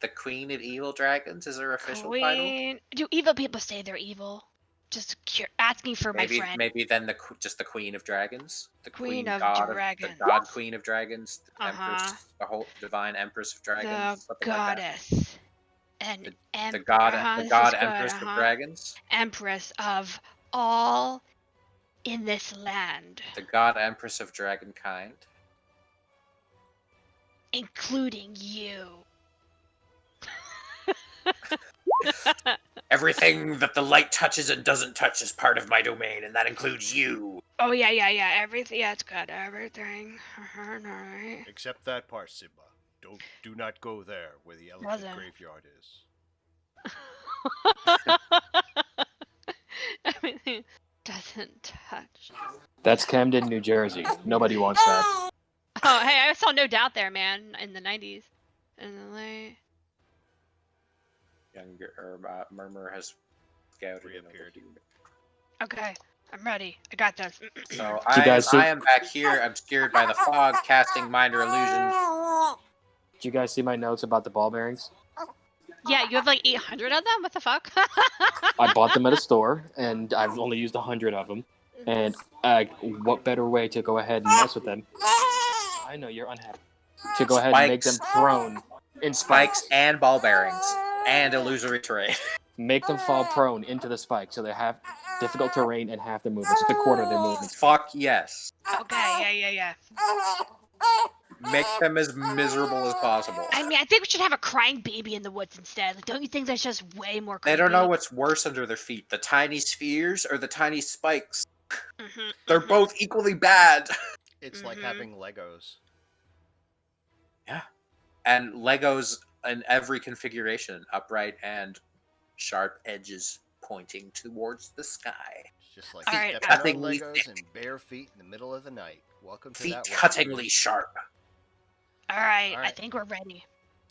the Queen of Evil Dragons is her official title. queen? Do evil people say they're evil? Just asking for my friend. Maybe then just the Queen of Dragons, the Queen Queen of God of the Dragons. God Queen of Dragons, the Uh-huh. Empress, the whole Divine Empress of The Dragons, something like that. goddess. And The emperor. God This is good. Empress of Dragons, Empress of all in this land, the God Empress of Dragonkind. including you. Everything that the light touches and doesn't touch is part of my domain, and that includes you. Oh yeah. Everything. Yeah, it's got everything. Alright. Except that part, Simba. Do not go there where the elephant Doesn't. graveyard is. Everything doesn't touch. That's Camden, New Jersey. Nobody wants that. Oh, hey, I saw No Doubt there, man, in the 90s. In the late. Murmur has scouted Reappeared. Okay, I'm ready. I got this. So You guys see- I am back here, obscured by the fog, casting minor illusions. Did you guys see my notes about the ball bearings? Yeah, you have like 800 of them? What the fuck? I bought them at a store, and I've only used 100 of them. And what better way to go ahead and mess with them? I know you're unhappy. To go ahead and make them prone in Spikes and ball bearings and illusory terrain. Make them fall prone into the spike, so they have difficult terrain and half their movements, just a quarter of their movements. Fuck yes. Okay, yeah. Make them as miserable as possible. I mean, I think we should have a crying baby in the woods instead. Like, don't you think that's just way more creepy? They don't know what's worse under their feet, the tiny spheres or the tiny spikes. They're both equally bad. It's like having Legos. Yeah. And Legos in every configuration, upright and sharp edges pointing towards the sky. It's just like Alright, stepping on cuttingly Legos thick. and bare feet in the middle of the night. Welcome to Feet that world. cuttingly sharp. Alright, I Alright. think we're ready.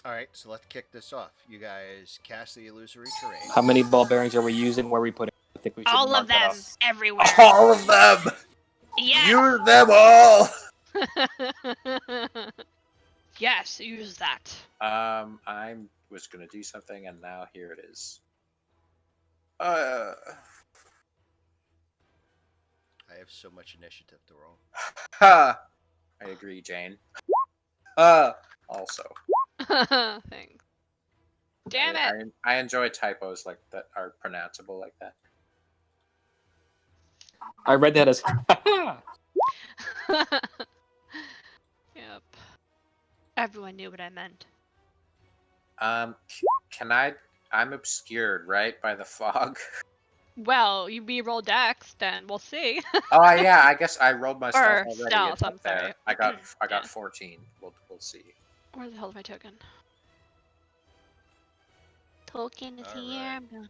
Alright, so let's kick this off. You guys cast the illusory terrain. How many ball bearings are we using? Where are we putting? I think we should All mark of that them, off. everywhere. All of them! Yes! Use them all! Yes, use that. I was gonna do something and now here it is. I have so much initiative to roll. Ha! I agree, Jane. Also. Thanks. Damn it! I enjoy typos like that are pronounceable like that. I read that as Yep. Everyone knew what I meant. Can I'm obscured, right, by the fog? Well, you re-roll Dex, then we'll see. Oh yeah, I guess I rolled my stealth Or already. stealth, It's up I'm there. sorry. I got Yeah. 14. We'll see. Where the hell is my token? Token is here. Alright.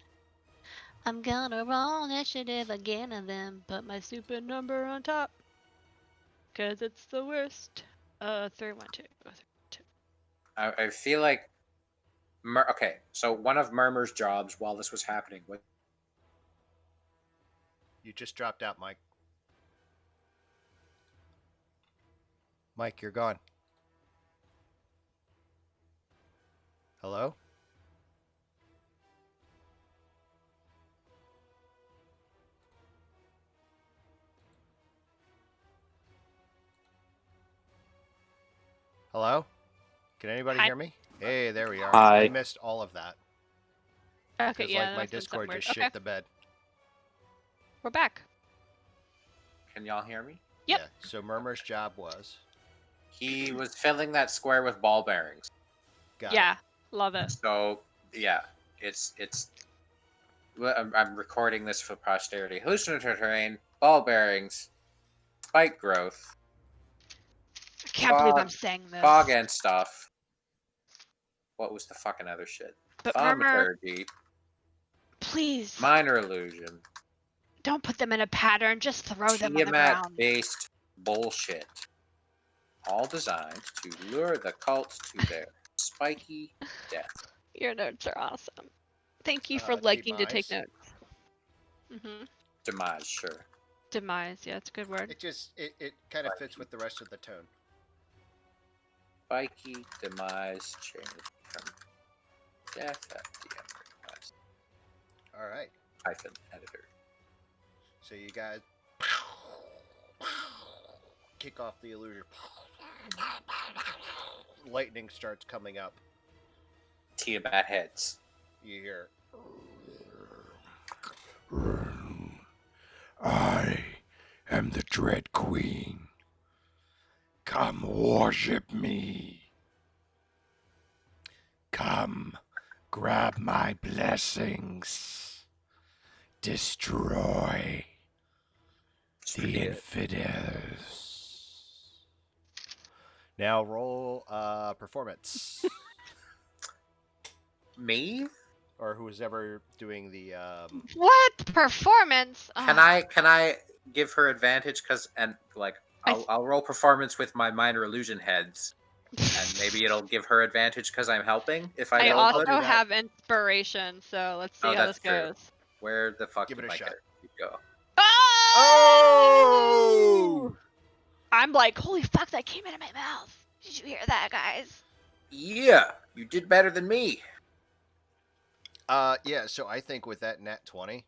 I'm gonna roll initiative again and then put my stupid number on top. Cause it's the worst. 3, 1, 2. I feel like okay, so one of Murmur's jobs while this was happening was You just dropped out, Mike. Mike, you're gone. Hello? Hello? Can anybody Hi. hear me? Hey, there we are. Hi. I missed all of that. Okay, Because yeah. like my that's been Discord something just weird. shit Okay, the bed. we're back. Can y'all hear me? Yep. Yeah. So Murmur's job was. He was filling that square with ball bearings. Got Yeah, love it. So yeah, it's. Well, I'm recording this for posterity. Hallucinatory terrain, ball bearings, spike growth. can't believe I'm saying this. Fog and stuff. What was the fucking other shit? But Murmur, Thaumaturgy. please Minor illusion. don't put them in a pattern. Just throw them on the ground. Tiamat-based bullshit. All designed to lure the cult to their spiky death. Your notes are awesome. Thank you for liking to take Demise. notes. Mm-hmm. Demise, sure. Demise, yeah, it's a good word. It kind of fits with the rest of the tone. Spiky demise change from death at the end request. All right. Hyphen editor. So you guys kick off the illusion. Lightning starts coming up. Tiamat heads. You hear, I am the Dread Queen. Come worship me. Come grab my blessings. Destroy the infidels. now roll performance. Me? Or who's ever doing the What performance? Can I give her advantage? I'll roll performance with my minor illusion heads, and maybe it'll give her advantage because I'm helping. If I I roll good. also have inspiration, so let's see how this that's true. goes. Where the fuck Give did it a my shot. character go? Oh! I'm like, holy fuck, that came out of my mouth. Did you hear that, guys? Yeah, you did better than me. Yeah, so I think with that nat 20,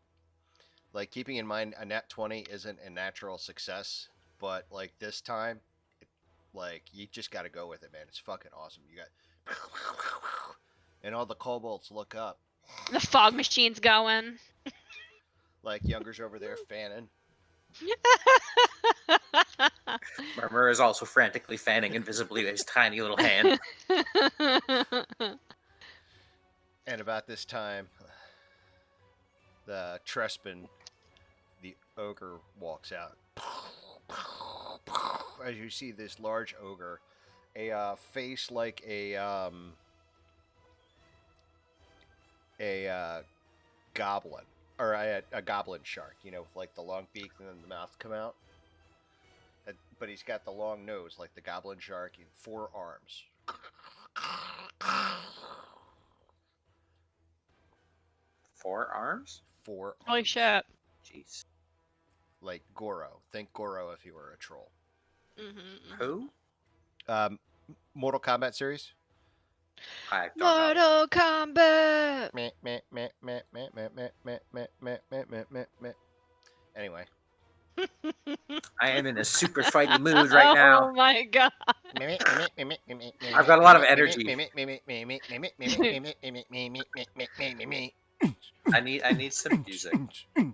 like keeping in mind a nat 20 isn't a natural success, but like this time, like you just got to go with it, man. It's fucking awesome. You got and all the kobolds look up. The fog machine's going. Like Younger's over there fanning. Murmur is also frantically fanning invisibly with his tiny little hand. And about this time, the Trespin, the ogre, walks out. As you see this large ogre, a face like a goblin, or a goblin shark, you know, with like the long beak and then the mouth come out. But he's got the long nose like the goblin shark and 4 arms. 4 arms? 4 arms. Holy shit. Jeez. Like Goro. Think Goro if you were a troll. Mm-hmm. Who? Mortal Kombat series? I don't know. Mortal Kombat. Meh, meh, meh, meh, meh, meh, meh, meh, meh, meh, meh, meh, meh, meh. Anyway. I am in a super fighty mood right now. Oh my god. I've got a lot of energy. I need some music. To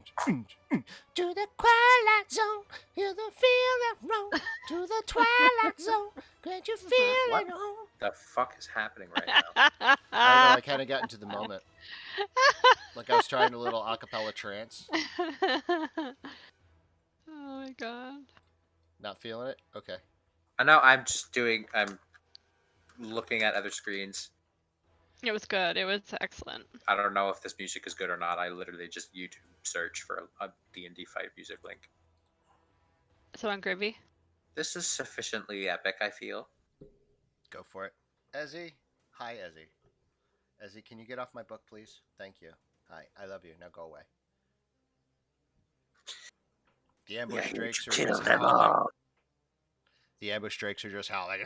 the twilight zone, hear the feeling roll. To the twilight zone, can't you feel What it home? the fuck is happening right now? I don't know. I kind of got into the moment. Like I was trying a little acapella trance. Oh my god. Not feeling it? Okay. I know I'm looking at other screens. It was good. It was excellent. I don't know if this music is good or not. I literally just YouTube search for a D&D fight music link. So on Groovy. This is sufficiently epic, I feel. Go for it. Ezzy? Hi, Ezzy. Ezzy, can you get off my book, please? Thank you. Hi, I love you. Now go away. The ambush drakes are just howling. The ambush drakes are just howling.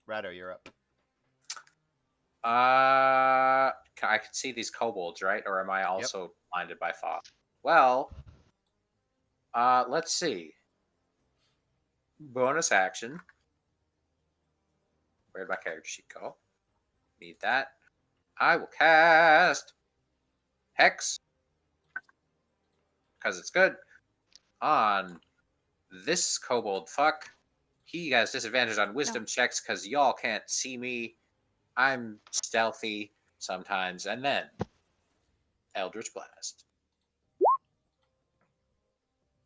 Rado, you're up. I can see these kobolds, right? Or am I also blinded by fog? Well, let's see. Bonus action. Where'd my character sheet go? Need that. I will cast Hex, because it's good, on this kobold fuck. He has disadvantage on wisdom checks because y'all can't see me. I'm stealthy sometimes. And then Eldritch Blast.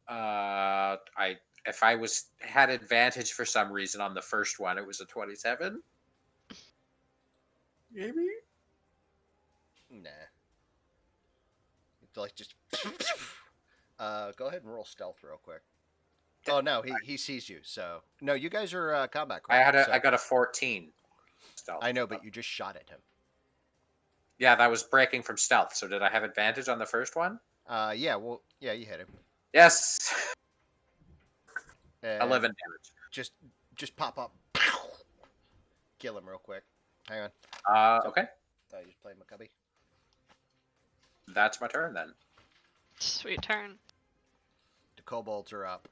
If I had advantage for some reason on the first one, it was a 27. Maybe. Nah. It's like just. Go ahead and roll stealth real quick. Oh no, he sees you. So no, you guys are combat craft. I got a 14 stealth. I know, but you just shot at him. Yeah, that was breaking from stealth. So did I have advantage on the first one? Yeah, well, yeah, you hit him. Yes. And 11 damage. Just pop up. Kill him real quick. Hang on. Okay. Oh, you just playing McCubby? That's my turn then. Sweet turn. The kobolds are up.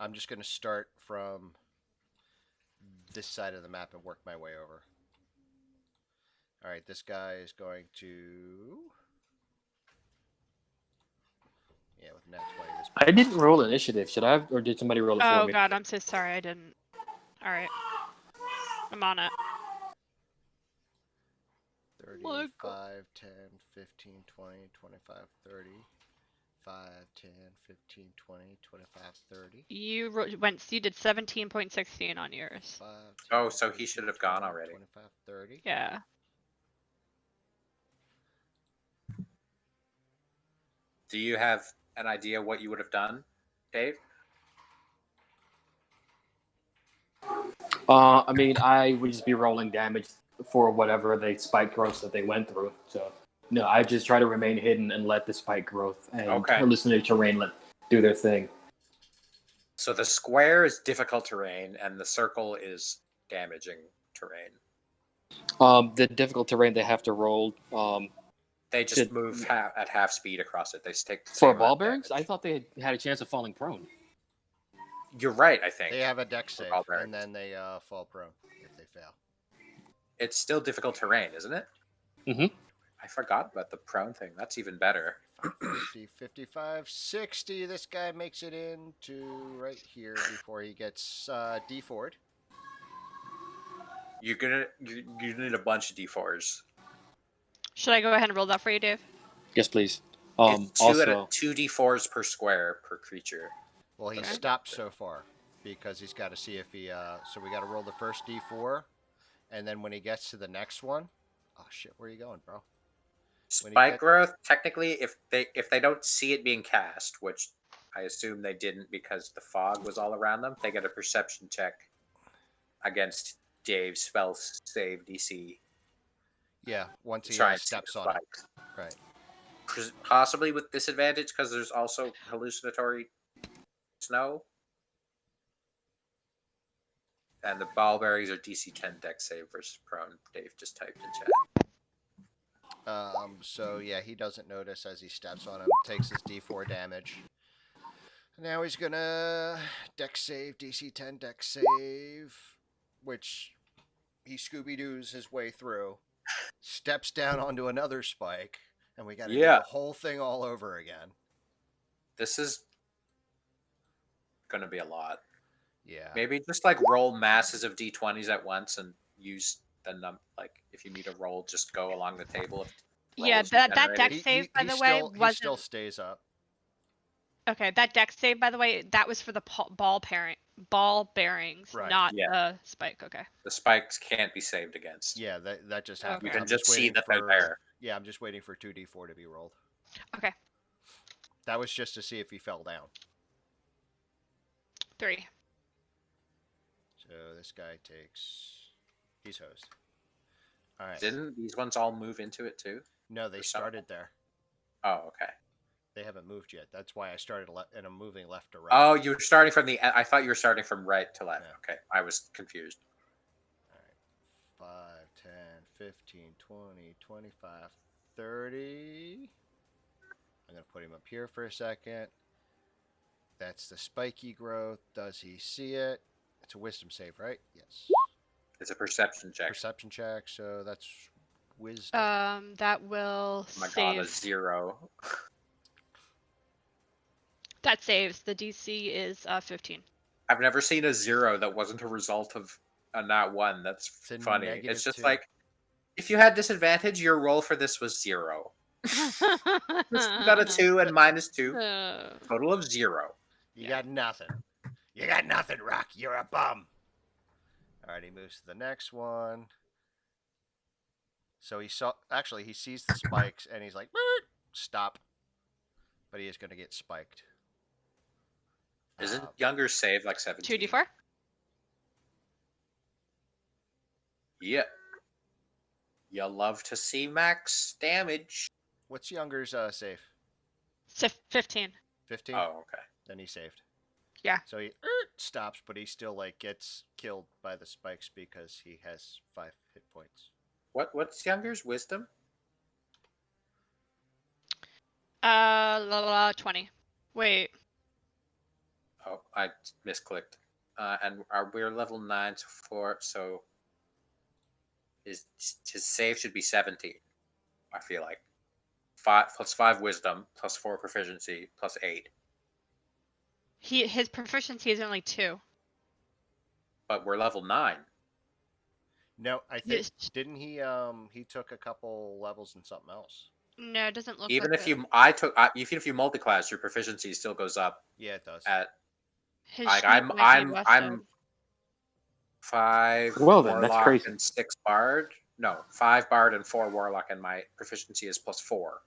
I'm just going to start from this side of the map and work my way over. All right, this guy is going to... Yeah, with nat 20. This I didn't roll initiative. Should I have, or did somebody roll it for Oh me? god, I'm so sorry. I didn't. All right. I'm on it. 35, 10, 15, 20, 25, 30. 5, 10, 15, 20, 25, 30. You did 17.16 on yours. 5, 10, Oh, so he should have gone 20, already. 25, 30. Yeah. Do you have an idea what you would have done, Dave? I mean, I would just be rolling damage for whatever the spike growth that they went through. So, no, I just try to remain hidden and let the spike growth and hallucinate terrain do their thing. So the square is difficult terrain, and the circle is damaging terrain. The difficult terrain they have to roll. They just move at half speed across it. They stick for ball bearings. I thought they had a chance of falling prone. You're right. I think they have a dex save, and then they fall prone if they fail. It's still difficult terrain, isn't it? Mm-hmm. I forgot about the prone thing. That's even better. 50, 55, 60. This guy makes it into right here before he gets D4'd. You need a bunch of D4s. Should I go ahead and roll that for you, Dave? Yes, please. It's also, 2 D4s per square per creature. Well, he stopped so far because he's got to see if he. So we got to roll the first D4, and then when he gets to the next one, oh shit, where are you going, bro? Spike growth. Technically, if they don't see it being cast, which I assume they didn't because the fog was all around them, they get a perception check against Dave's spell save DC. Yeah, once he steps on it. Right. Possibly with disadvantage because there's also hallucinatory snow. And the ball bearings are DC 10 dex save versus prone. Dave just typed in chat. So yeah, he doesn't notice as he steps on him, takes his D4 damage. Now he's gonna dex save, DC 10 dex save, which he Scooby-Doo's his way through, steps down onto another spike, and we gotta do the whole thing all over again. This is gonna be a lot. Yeah. Maybe just like roll masses of D20s at once and use the if you need a roll, just go along the table. Yeah, that dex save, by the way, he still stays up. Okay, that dex save, by the way, that was for the ball bearings, right. not the spike. Okay. The spikes can't be saved against. Yeah, that just happened. You can just see that they're there. Yeah, I'm just waiting for 2d4 to be rolled. Okay. That was just to see if he fell down. 3. So this guy takes... He's hosed. All right. Didn't these ones all move into it too? No, they started there. Oh, okay. They haven't moved yet. That's why I started and I'm moving left to right. Oh, you were starting from the... I thought you were starting from right to left. Yeah. Okay, I was confused. All right. 5, 10, 15, 20, 25, 30. I'm going to put him up here for a second. That's the spiky growth. Does he see it? It's a wisdom save, right? Yes. It's a perception check. Perception check, so that's wisdom. That will oh my save. God, a 0. That saves. The DC is 15. I've never seen a 0 that wasn't a result of a nat 1. That's funny. It's just 2. like, if you had disadvantage, your roll for this was 0. You got a 2 and -2. Uh, Total of 0. You Yeah. got nothing. You got nothing, Rock. You're a bum. All right, he moves to the next one. So he sees the spikes and he's like, stop. But he is going to get spiked. Isn't Um, younger save like 17? 2d4? Yeah. You'll love to see max damage. what's Younger's save? 15. 15? Oh, okay. Then he saved. Yeah. So he stops, but he still like gets killed by the spikes because he has 5 hit points. What's younger's wisdom? 20. Wait. Oh, I misclicked. And we're level 9 to 4, so his save should be 17. I feel like 5 plus 5 wisdom plus 4 proficiency plus 8. His proficiency is only 2. But we're level 9. No, I think Yes. didn't he took a couple levels in something else. No, it doesn't look Even like if it. even if you multiclass, your proficiency still goes up Yeah, it does. at His like sheet might be less I'm than. 5 Well then, that's warlock crazy. and 6 bard. No, 5 bard and 4 warlock, and my proficiency is plus 4.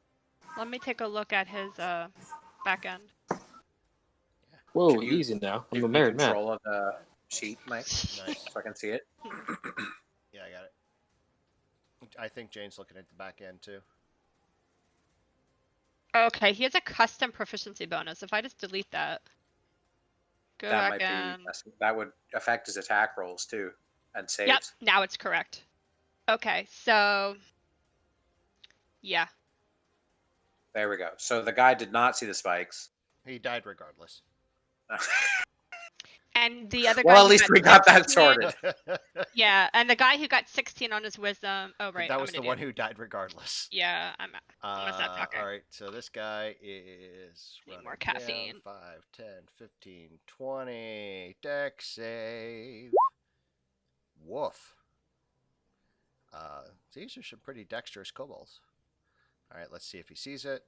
Let me take a look at his back end. Whoa, Can you easy now. I'm Give a me married man. control of the sheet, Mike, Nice. so I can see it. Yeah, I got it. I think Jane's looking at the back end too. Okay, he has a custom proficiency bonus. If I just delete that, go That back might and be that would affect his attack rolls too, and saves. yep, now it's correct. Okay, so yeah, There we go. So the guy did not see the spikes. He died regardless. and the other guy. Well, at who least we got that 16 sorted. Yeah, and the guy who got 16 on his wisdom. Oh right, That I'm was an the idiot. one who died regardless. Yeah, I'm gonna stop talking. All right, so this guy is Need running more down. caffeine. 5, 10, 15, 20. Dex save. Woof. These are some pretty dexterous kobolds. All right, let's see if he sees it.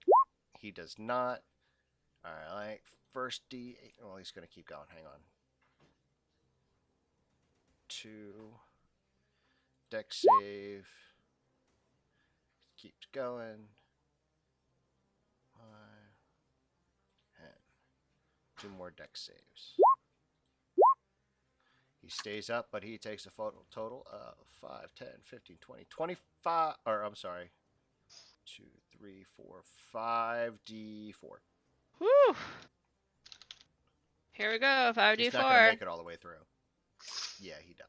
He does not. All right, first D8. Well, he's going to keep going. Hang on. 2. Dex save. Keeps going. 5, 10. 2 more dex saves. He stays up, but he takes a total of 5, 10, 15, 20, 25. Or, I'm sorry. 2, 3, 4, 5 D4. Whew. Here we go. He's not going to 5d4. make it all the way through. Yeah, he died.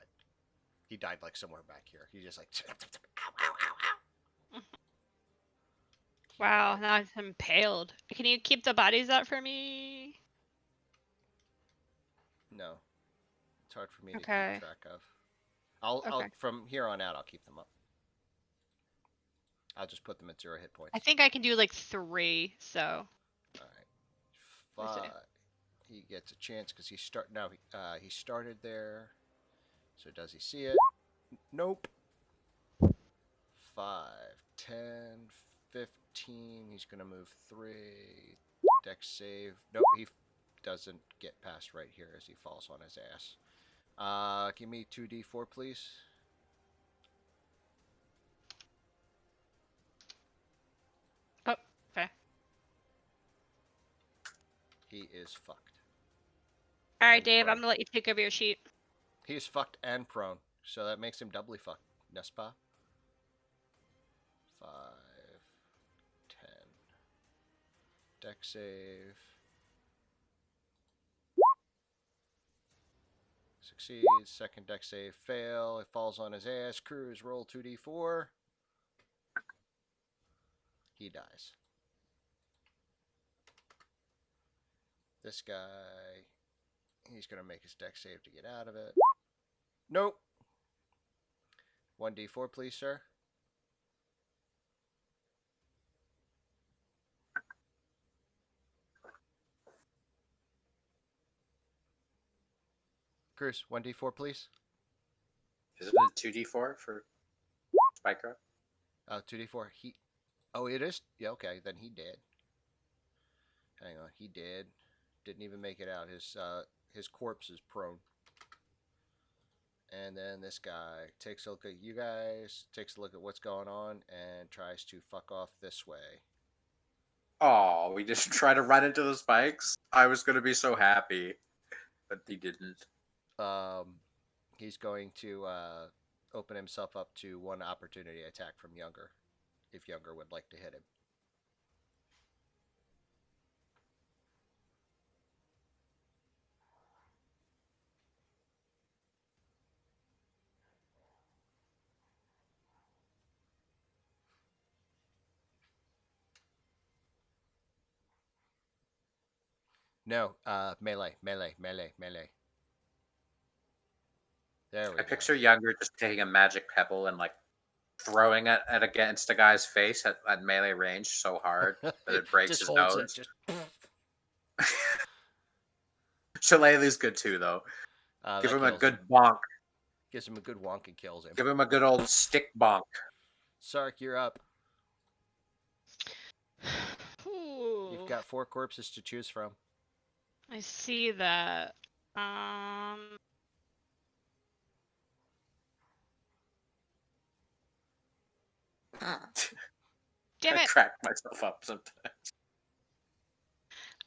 He died like somewhere back here. He just like. Ow, ow, ow, ow. Wow, now I'm impaled. Can you keep the bodies up for me? No. It's hard for me to Okay. keep track of. I'll Okay. from here on out I'll keep them up. I'll just put them at 0 hit points. I think I can do like 3. So. All right. Let's see. 5. He gets a chance because he started there. So does he see it? Nope. 5, 10, 15. He's gonna move 3. Dex save. Nope. He doesn't get past right here as he falls on his ass. Give me 2d4, please. Oh, okay. He is fucked. All right, And Dave. prone. I'm gonna let you take over your sheet. He is fucked and prone, so that makes him doubly fucked. N'est-ce pas? 5, 10. Dex save. Succeeds. Second dex save fail. It falls on his ass. Cruz roll 2d4. He dies. This guy, he's going to make his dex save to get out of it. Nope. 1d4, please, sir. Cruz, 1d4, please. Isn't it 2d4 for spike up? 2d4. Oh, it is. Yeah, okay. Then he did. Hang on, he did. Didn't even make it out. His corpse is prone. And then this guy takes a look at you guys, takes a look at what's going on, and tries to fuck off this way. Oh, we just try to run into the spikes. I was gonna be so happy, but he didn't. He's going to open himself up to one opportunity attack from Younger, if Younger would like to hit him. No, melee, melee, melee, melee. There we I go. picture Younger just taking a magic pebble and like throwing it at against a guy's face at melee range so hard that it breaks Just his holds it. nose. Just Shillelagh's good too, though. Give that him a kills good him. bonk. Gives him a good wonk and kills him. Give him a good old stick bonk. Sark, you're up. Ooh, You've got 4 corpses to choose from. I see that. Damn I it! crack myself up sometimes.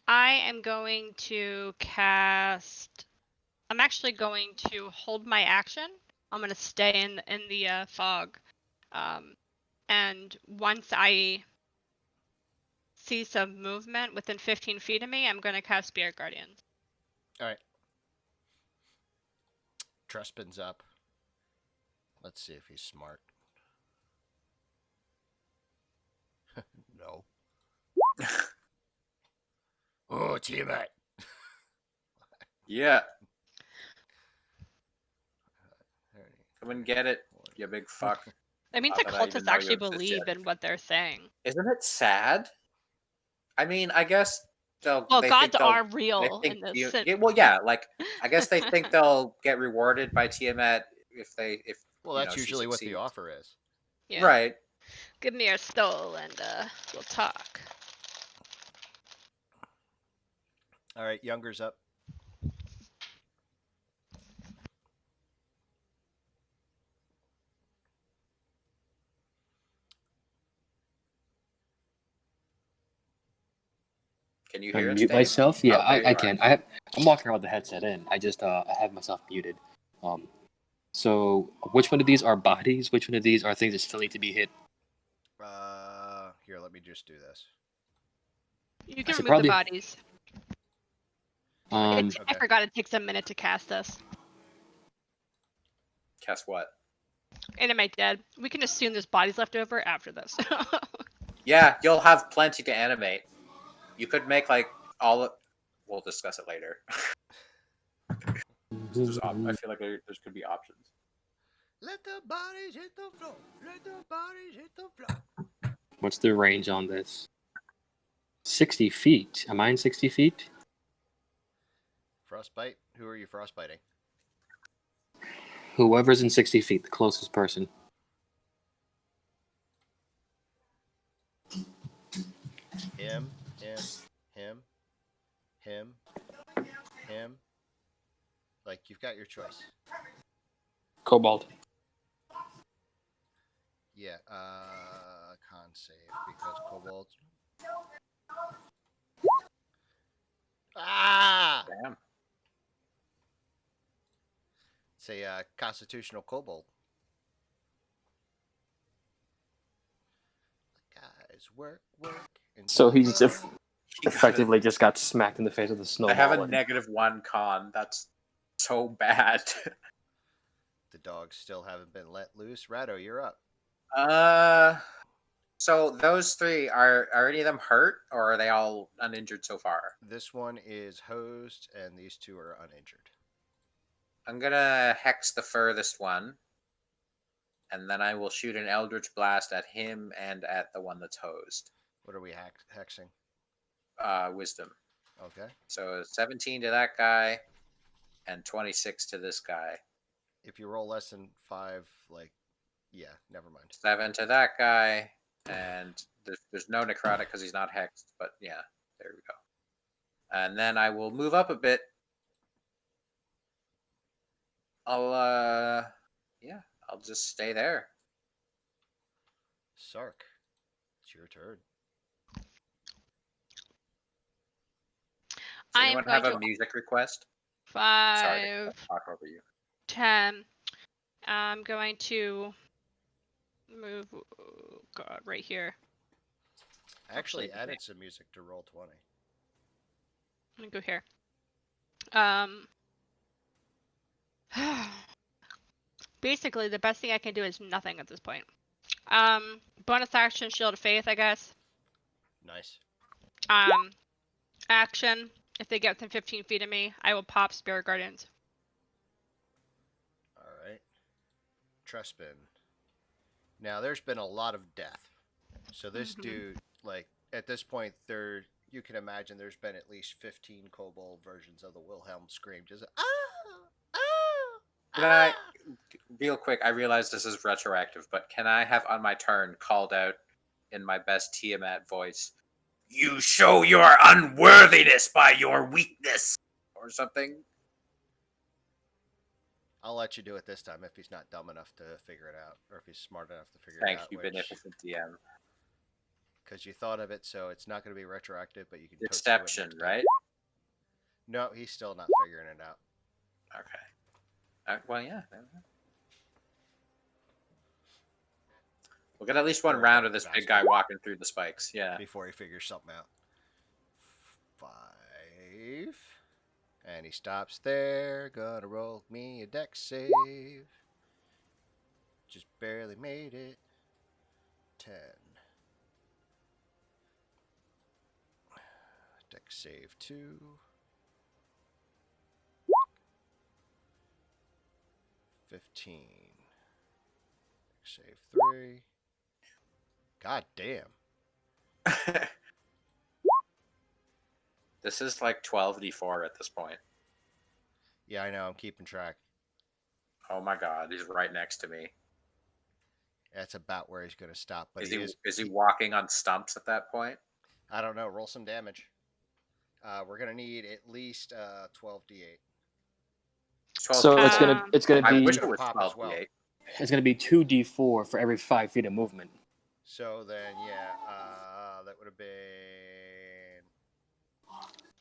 I am going to cast. I'm actually going to hold my action. I'm going to stay in the fog, and once I see some movement within 15 feet of me, I'm going to cast Spirit Guardians. All right. Trespin's up. Let's see if he's smart. No. Oh, Tiamat. Yeah. Come and get it, you big fuck. That means Not the that I even cultists know you actually exist believe yet. in what they're saying. Isn't it sad? I mean, I guess Well, they gods think they'll. are They real think in this. yeah, well, yeah. Like I guess they think they'll get rewarded by Tiamat if Well, you that's know she usually what the succeeds. offer is. Yeah. Right. Give me your stole and we'll talk. All right, Younger's up. Can you hear us, Unmute Dave? myself? Yeah, Oh, there you I are. can. I'm walking around with the headset in. I just I have myself muted. So which one of these are bodies? Which one of these are things that still need to be hit? Here, let me just do this. You I can should remove the probably. bodies. I Okay. forgot it takes a minute to cast this. Guess what? And am I dead? We can assume there's bodies left over after this. Yeah, you'll have plenty to animate. You could make like all. We'll discuss it later. I feel like there could be options. Let the bodies hit the floor. Let the bodies hit the floor. What's the range on this? 60 feet. Am I in 60 feet? Frostbite? Who are you frostbiting? Whoever's in 60 feet, the closest person. Him, him, him, him. Like, you've got your choice. Cobalt. Yeah, con save because Cobalt. Ah! Damn. It's a constitutional Cobalt. Guys, work. So he's just effectively just got smacked in the face with a I snowball. have a and- -1 con. That's so bad. The dogs still haven't been let loose. Rado, you're up. So those three are any of them hurt, or are they all uninjured so far? This one is hosed, and these two are uninjured. I'm gonna hex the furthest one, and then I will shoot an Eldritch Blast at him and at the one that's hosed. What are we hexing? Wisdom. Okay. So 17 to that guy, and 26 to this guy. If you roll less than 5, yeah, never mind. 7 to that guy, and There's no necrotic because he's not hexed, but yeah, there we go. And then I will move up a bit. I'll just stay there. Sark, it's your turn. Does I am anyone going have a to music request? Sorry to 5, talk over you. 10. I'm going to move. Oh God, right here. I actually Actually, added some music to Roll20. I'm gonna go here. Basically, the best thing I can do is nothing at this point. Bonus action, Shield of Faith, I guess. Nice. Action. If they get within 15 feet of me, I will pop Spirit Guardians. All right. Trespin. Now, there's been a lot of death. So this dude, like, at this point, you can imagine there's been at least 15 kobold versions of the Wilhelm scream. Just, Can I, real quick, I realize this is retroactive, but can I have on my turn called out in my best Tiamat voice, "You show your unworthiness by your weakness," or something? I'll let you do it this time if he's not dumb enough to figure it out, or if he's smart enough to figure Thank it out. you, beneficent DM. Because you thought of it, so it's not going to be retroactive, but you can Deception, right? No, he's still not figuring it out. Okay. Well, yeah. We'll get at least one round of this big guy walking through the spikes. Yeah. Before he figures something out. 5. And he stops there. Gonna roll me a dex save. Just barely made it. 10. Dex save 2. 15. Dex save 3. God damn. This is like 12d4 at this point. Yeah, I know. I'm keeping track. Oh my god, he's right next to me. That's about where he's going to stop. But is he walking on stumps at that point? I don't know. Roll some damage. We're going to need at least 12d8. So it's gonna I be wish it was pop 12d8. as well. It's gonna be 2d4 for every 5 feet of movement. So then, yeah, that would have been,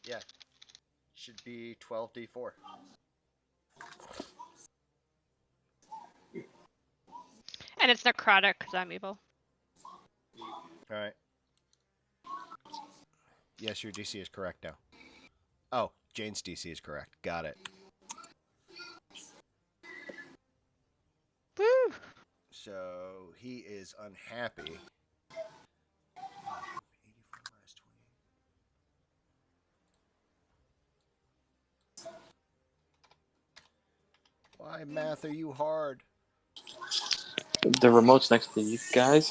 yeah, should be 12d4. And it's necrotic because I'm evil. All right. Yes, your DC is correct now. Oh, Jane's DC is correct. Got it. Woo! So he is unhappy. 84 minus 20. Why, math, are you hard? The remote's next to you guys.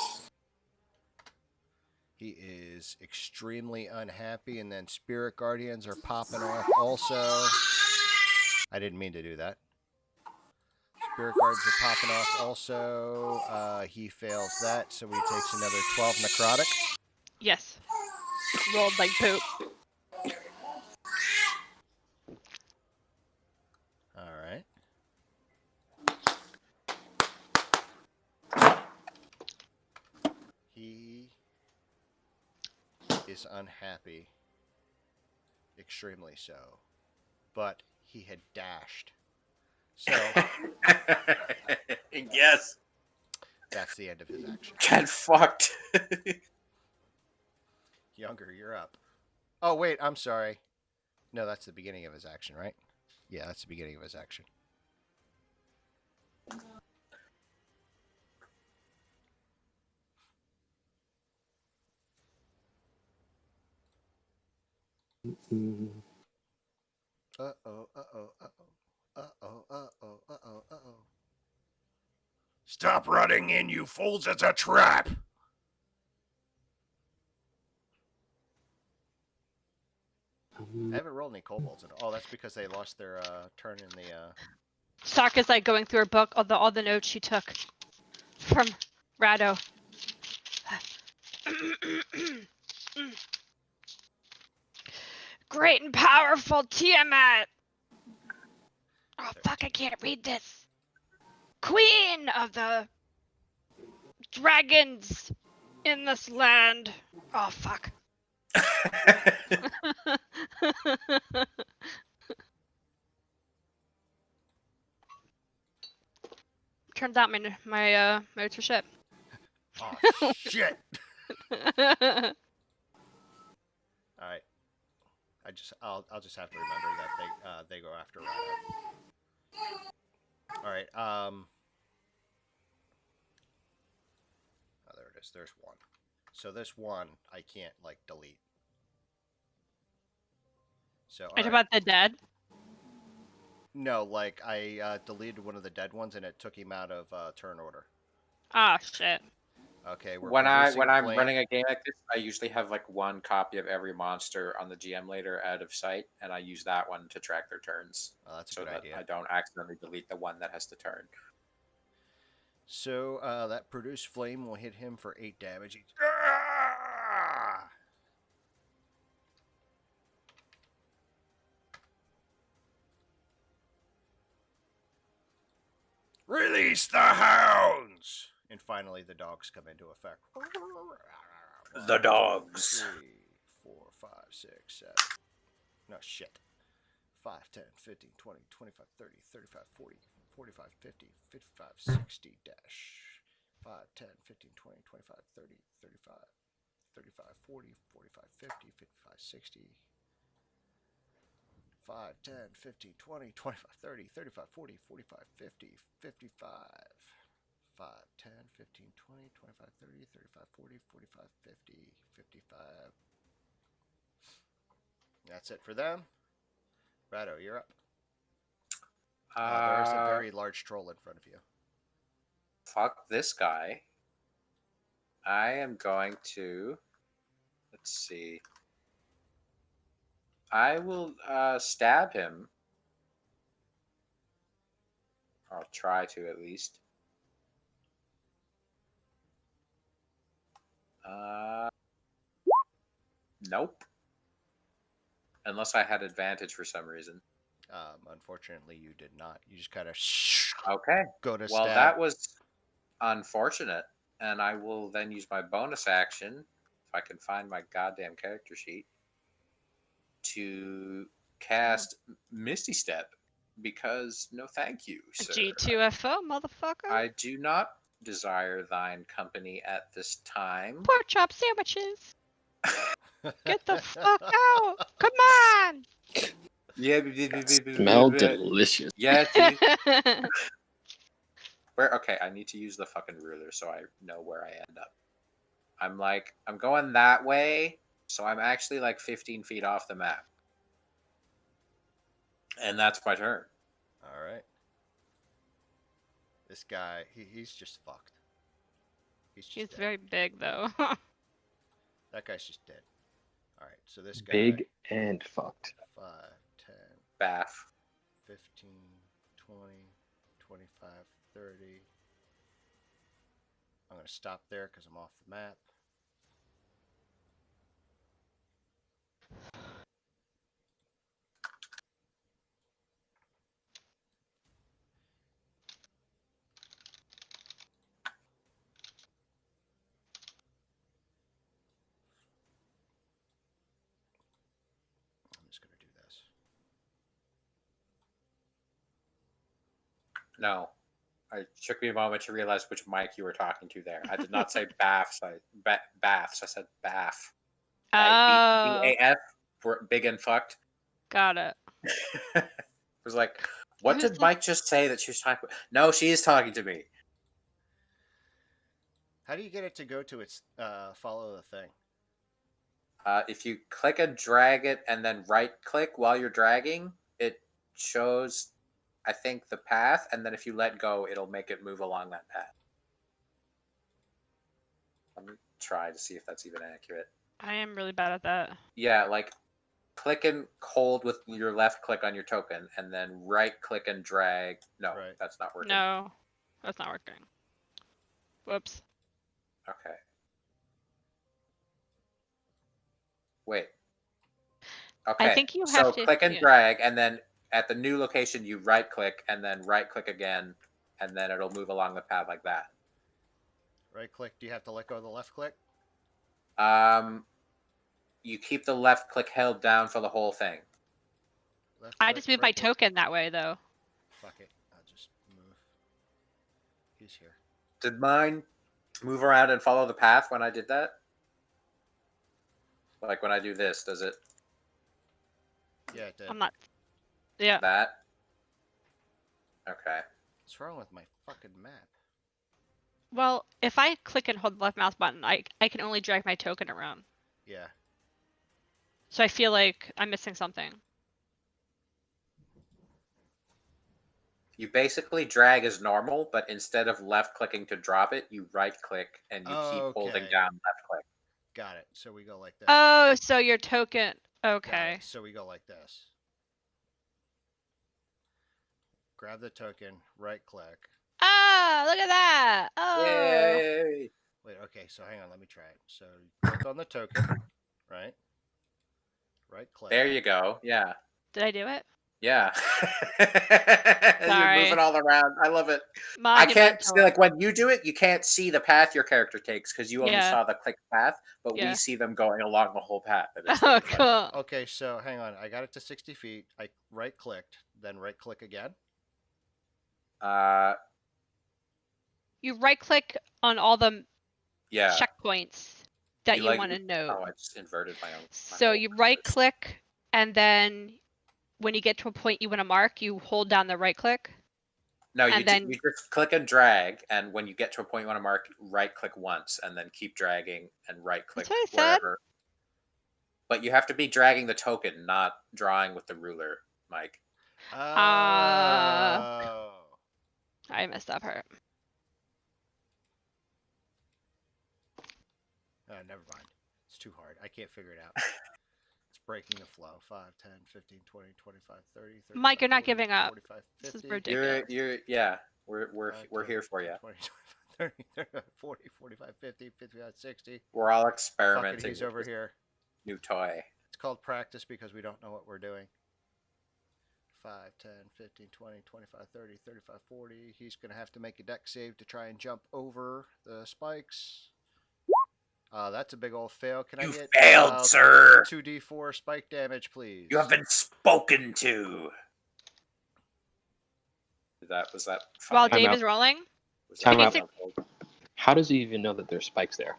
He is extremely unhappy, and then Spirit Guardians are popping off also. I didn't mean to do that. Spirit Guardians are popping off also. He fails that, so he takes another 12 necrotic. Yes. Rolled like poop. All right. He is unhappy. Extremely so. But he had dashed. So yes. that's the end of his action. Get fucked. Younger, you're up. Oh, wait, I'm sorry. No, that's the beginning of his action, right? Yeah, that's the beginning of his action. Uh-oh, uh-oh, uh-oh. Uh-oh, uh-oh, uh-oh, uh-oh. Stop running in, you fools! It's a trap! I haven't rolled any kobolds at all. Oh, that's because they lost their turn in the... Sokka's like going through her book, all the notes she took from Rado. Great and powerful Tiamat. Oh fuck! I can't read this. Queen of the dragons in this land. Oh fuck. Turns out my motor ship. Oh shit! All right. I'll just have to remember that they go after Rado. All right. Oh, there it is. There's one. So this one I can't like delete. So all What right. about the dead? No, like I deleted one of the dead ones and it took him out of turn order. Oh shit. Okay, we're when producing I'm flame. running a game like this, I usually have like one copy of every monster on the GM later out of sight, and I use that one to track their turns, Oh, that's a so good that idea. I don't accidentally delete the one that has to turn. So that produced flame will hit him for 8 damage each. Ah! Release the hounds! And finally, the dogs come into effect. The dogs. 3, 4, 5, 6, 7. No, shit. 5, 10, 15, 20, 25, 30, 35, 40, 45, 50, 55, 60 dash. 5, 10, 15, 20, 25, 30, 35, 35, 40, 45, 50, 55, 60. 5, 10, 15, 20, 25, 30, 35, 40, 45, 50, 55. 5, 10, 15, 20, 25, 30, 35, 40, 45, 50, 55. That's it for them. Rado, you're up. There's a very large troll in front of you. Fuck this guy. I am going to. Let's see. I will stab him. I'll try to at least. Nope. Unless I had advantage for some reason. Unfortunately, you did not. You just kind of Okay. go to Well, stab. that was unfortunate. And I will then use my bonus action, if I can find my goddamn character sheet, to cast Misty Step. Because no thank you, sir. G2FO, motherfucker. I do not desire thine company at this time. Pork chop sandwiches. Get the fuck out. Come on. Yeah, Smell delicious. yeah, dude. Okay, I need to use the fucking ruler so I know where I end up. I'm going that way, so I'm actually like 15 feet off the map. And that's my turn. All right. This guy, he's just fucked. He's He's dead. very big though. That guy's just dead. All right, so this guy. Big and fucked. 5, 10, Bath. 15, 20, 25, 30. I'm going to stop there because I'm off the map. I'm just going to do this. No. It took me a moment to realize which mic you were talking to there. I did not say baths. Baths. I said bath. Oh. BAF. Big and fucked. Got it. It was like, what did Mike just say that she was talking about? No, she is talking to me. How do you get it to go to its follow the thing? If you click and drag it and then right click while you're dragging, it shows, I think, the path. And then if you let go, it'll make it move along that path. Let me try to see if that's even accurate. I am really bad at that. Yeah, like click and hold with your left click on your token and then right click and drag. No, Right. That's not working. No, that's not working. Whoops. Okay. Wait. I Okay. think you So have to. click and Yeah. drag, and then at the new location you right click, and then right click again, and then it'll move along the path like that. Right click. Do you have to let go of the left click? You keep the left click held down for the whole thing. Left I click, just moved right my click. token that way though. Fuck it. I'll just move. He's here. Did mine move around and follow the path when I did that? Like when I do this, does it? Yeah, it did. I'm not. Yeah. That? Okay. What's wrong with my fucking map? Well, if I click and hold the left mouse button, I can only drag my token around. Yeah. So I feel like I'm missing something. You basically drag as normal, but instead of left clicking to drop it, you right click and you keep holding Okay. down left click. Got it. So we go like this. Oh, so your token. Got Okay. it. So we go like this. Grab the token, right click. Ah, look at that. Oh. Yay! Wait, okay, so hang on, let me try it. So click on the token, right? Right click. There you go. Yeah. Did I do it? Yeah. You're Sorry. moving all around. I love it. My I can't see, like when you do it, you can't see the path your character takes because you only Yeah. saw the click path, but Yeah. we see them going along the whole path. And it's Oh, really fun. cool. Okay, so hang on. I got it to 60 feet. I right clicked, then right click again. You right click on all the Yeah. checkpoints that you like- want to know. Oh, I just inverted my own. So you right click, and then when you get to a point you want to mark, you hold down the right click. No, and you then- you just click and drag, and when you get to a point you want to mark, right click once, and then keep dragging and right click That's what I said. wherever. But you have to be dragging the token, not drawing with the ruler, Mike. Oh. I messed up her. Never mind. It's too hard. I can't figure it out. It's breaking the flow. 5, 10, 15, 20, 25, 30, 35, Mike, you're not 40, giving up. 45, 50. This is ridiculous. Yeah. We're here for you. 20, 25, 30, 35, 40, 45, 50, 55, 60. We're all Fucking experimenting. he's with over this here. New toy. It's called practice because we don't know what we're doing. 5, 10, 15, 20, 25, 30, 35, 40. He's going to have to make a deck save to try and jump over the spikes. That's a big old fail. Can I You get failed, sir. 2d4 spike damage, please? You have been spoken to. Was that funny? While Time Dave out. is rolling, Was Time that out. funny? How does he even know that there's spikes there?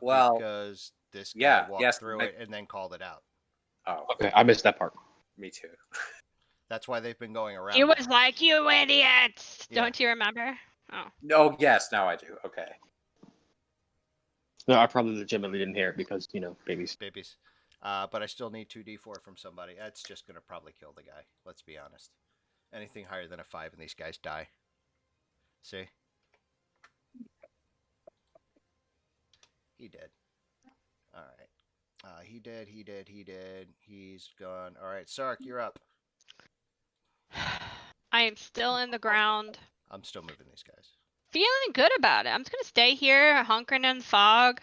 Well, because this guy yeah, walked yes, through but- it and then called it out. Oh, Okay, I missed that part. me too. That's why they've been going around. he was it. like, "You idiots! Yeah. Don't you remember?" Oh. No, yes, now I do. Okay. No, I probably legitimately didn't hear it because, babies. Babies. But I still need 2d4 from somebody. That's just going to probably kill the guy. Let's be honest. Anything higher than a 5 and these guys die. See? He did. All right. He did. He's gone. All right. Sark, you're up. I am still in the ground. I'm still moving these guys. Feeling good about it. I'm just gonna stay here, hunkering in the fog,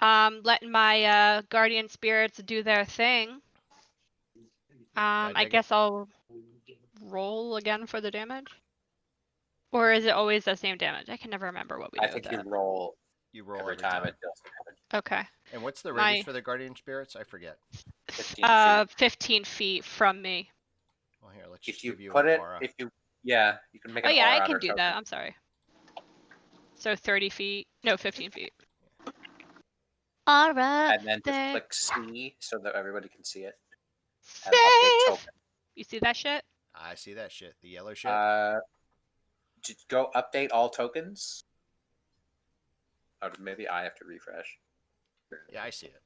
letting my guardian spirits do their thing. I dig it. guess I'll roll again for the damage. Or is it always the same damage? I can never remember what we I do think with you that. roll You roll every time it does damage. Okay. And what's the My- radius for the guardian spirits? I forget. 15 feet. 15 feet from me. Well, here, let's If just you give you put an it, aura. you can make Oh an yeah, aura I on can her do token. that. I'm sorry. So 30 feet. No, 15 feet. Alright. And then just there. click C so that everybody can see it. And update Save! token. You see that shit? I see that shit. The yellow shit. Just go update all tokens. Or maybe I have to refresh. Yeah, I see it.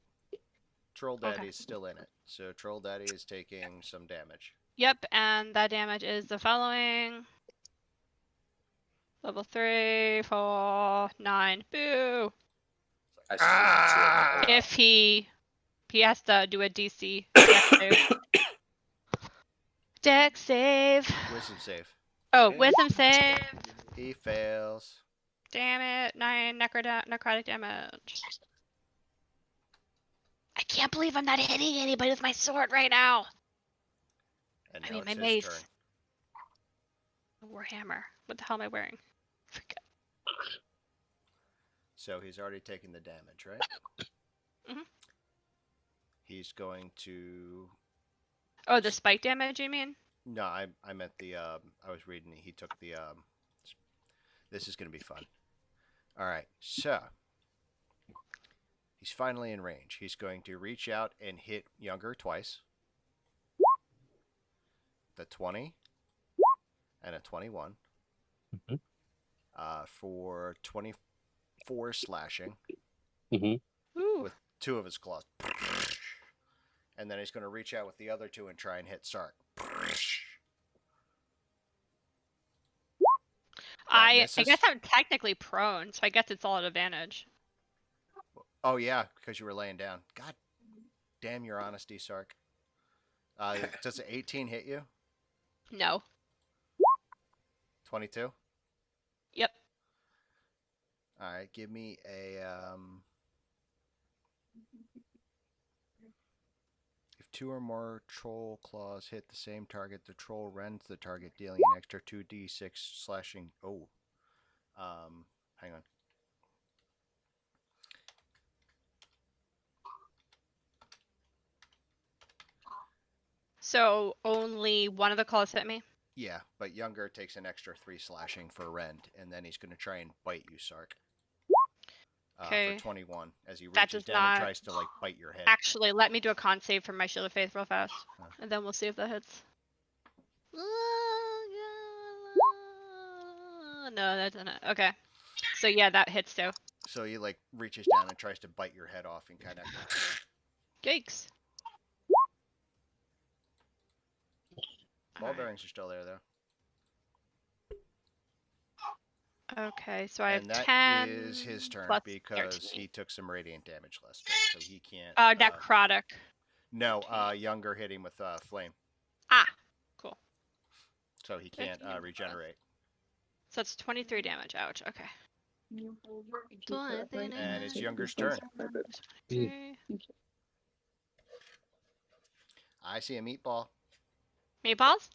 Troll Okay. Daddy's still in it. So Troll Daddy is taking some damage. Yep, and that damage is the following. Level 3, 4, 9. Boo! I still didn't see it. but- If he has to do a DC deck save. Deck save. Wisdom save. Oh, wisdom save. He fails. Damn it. 9 necrotic damage. I can't believe I'm not hitting anybody with my sword right now. And I now mean, it's my his mace. turn. Warhammer. What the hell am I wearing? Forget. So he's already taken the damage, right? Mhm. He's going to. Oh, the spike damage, you mean? No, I meant the. I was reading. He took the. This is going to be fun. All right, so he's finally in range. He's going to reach out and hit Younger twice. The 20 and a 21 Mhm. for 24 slashing Ooh. with 2 of his claws. And then he's going to reach out with the other 2 and try and hit Sark. I misses. guess I'm technically prone, so I guess it's all at advantage. Oh, yeah, because you were laying down. God damn your honesty, Sark. Does an 18 hit you? No. 22? Yep. All right, give me a. If 2 or more troll claws hit the same target, the troll rends the target, dealing an extra 2d6 slashing. Oh. Hang on. So only one of the claws hit me? Yeah, but Younger takes an extra 3 slashing for rend, and then he's going to try and bite you, Sark. For Okay. 21, as he That reaches does down and not- tries to, like, bite your head. Actually, let me do a con save for my Shield of Faith real fast. Huh. And then we'll see if that hits. No, that doesn't. Okay. So yeah, that hits too. So he, like, reaches down and tries to bite your head off and kind of. Yikes. Ball Alright. bearings are still there, though. Okay, so I have And that 10 is his turn plus because 13. he took some radiant damage last turn, so he can't. Necrotic. No, Younger hit him with flame, Ah, cool. so he can't 13. regenerate. So that's 23 damage. Ouch. Okay. And it's Younger's turn. 23. I see a meatball. Meatballs?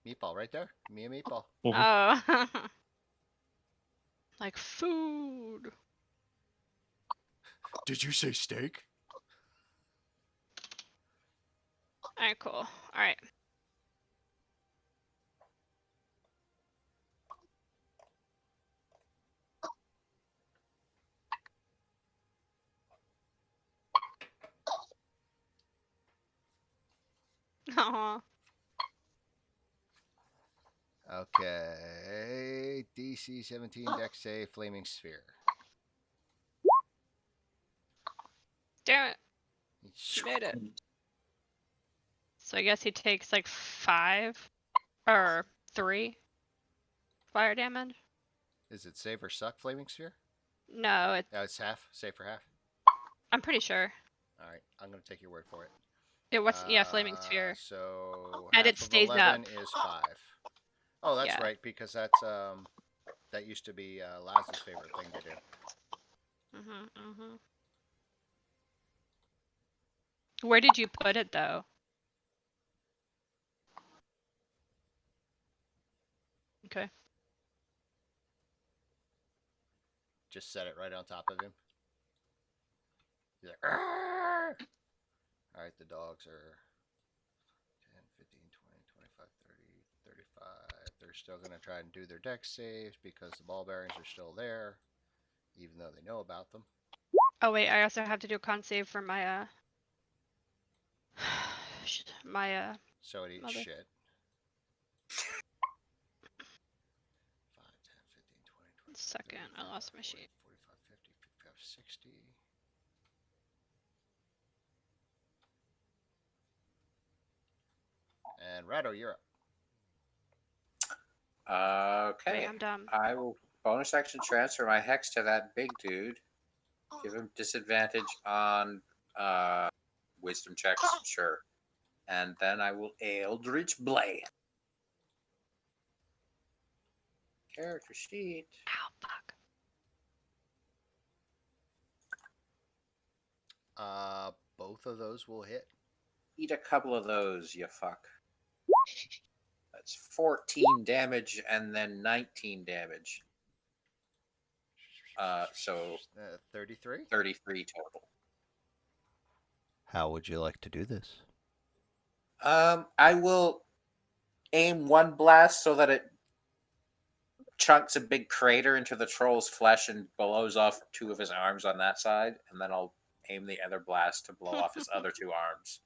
Meatball right there. Me a meatball. Mhm. Oh. Like food. Did you say steak? Alright, cool. Alright. Aw. Okay. DC 17 dex save, flaming sphere. Damn it. She made it. So I guess he takes like 5 or 3 fire damage. Is it save or suck, flaming sphere? No, It's half. Save for half. I'm pretty sure. All right, I'm gonna take your word for it. It was flaming sphere. So And half it of stays 11 up. is 5. Oh, that's Yeah. right, because that's that used to be Laz's favorite thing to do. Where did you put it though? Okay. Just set it right on top of him. He's like, "Arr!" All right, the dogs are 10, 15, 20, 25, 30, 35. They're still going to try and do their dex saves because the ball bearings are still there, even though they know about them. Oh wait, I also have to do a con save for my my So it eats mother. shit. 5, 10, 15, 20, 25, Second, 30, I lost my 40, sheet. 45, 50, 55, 60. And Rado, you're up. Okay. Wait, I'm dumb. I will bonus action transfer my hex to that big dude. Give him disadvantage on wisdom checks, sure. And then I will Eldritch Blade. Character sheet. Ow, fuck. Both both of those will hit. Eat a couple of those, you fuck. That's 14 damage and then 19 damage. So 33. 33 total. How would you like to do this? I will aim one blast so that it chunks a big crater into the troll's flesh and blows off 2 of his arms on that side, and then I'll aim the other blast to blow off his other 2 arms.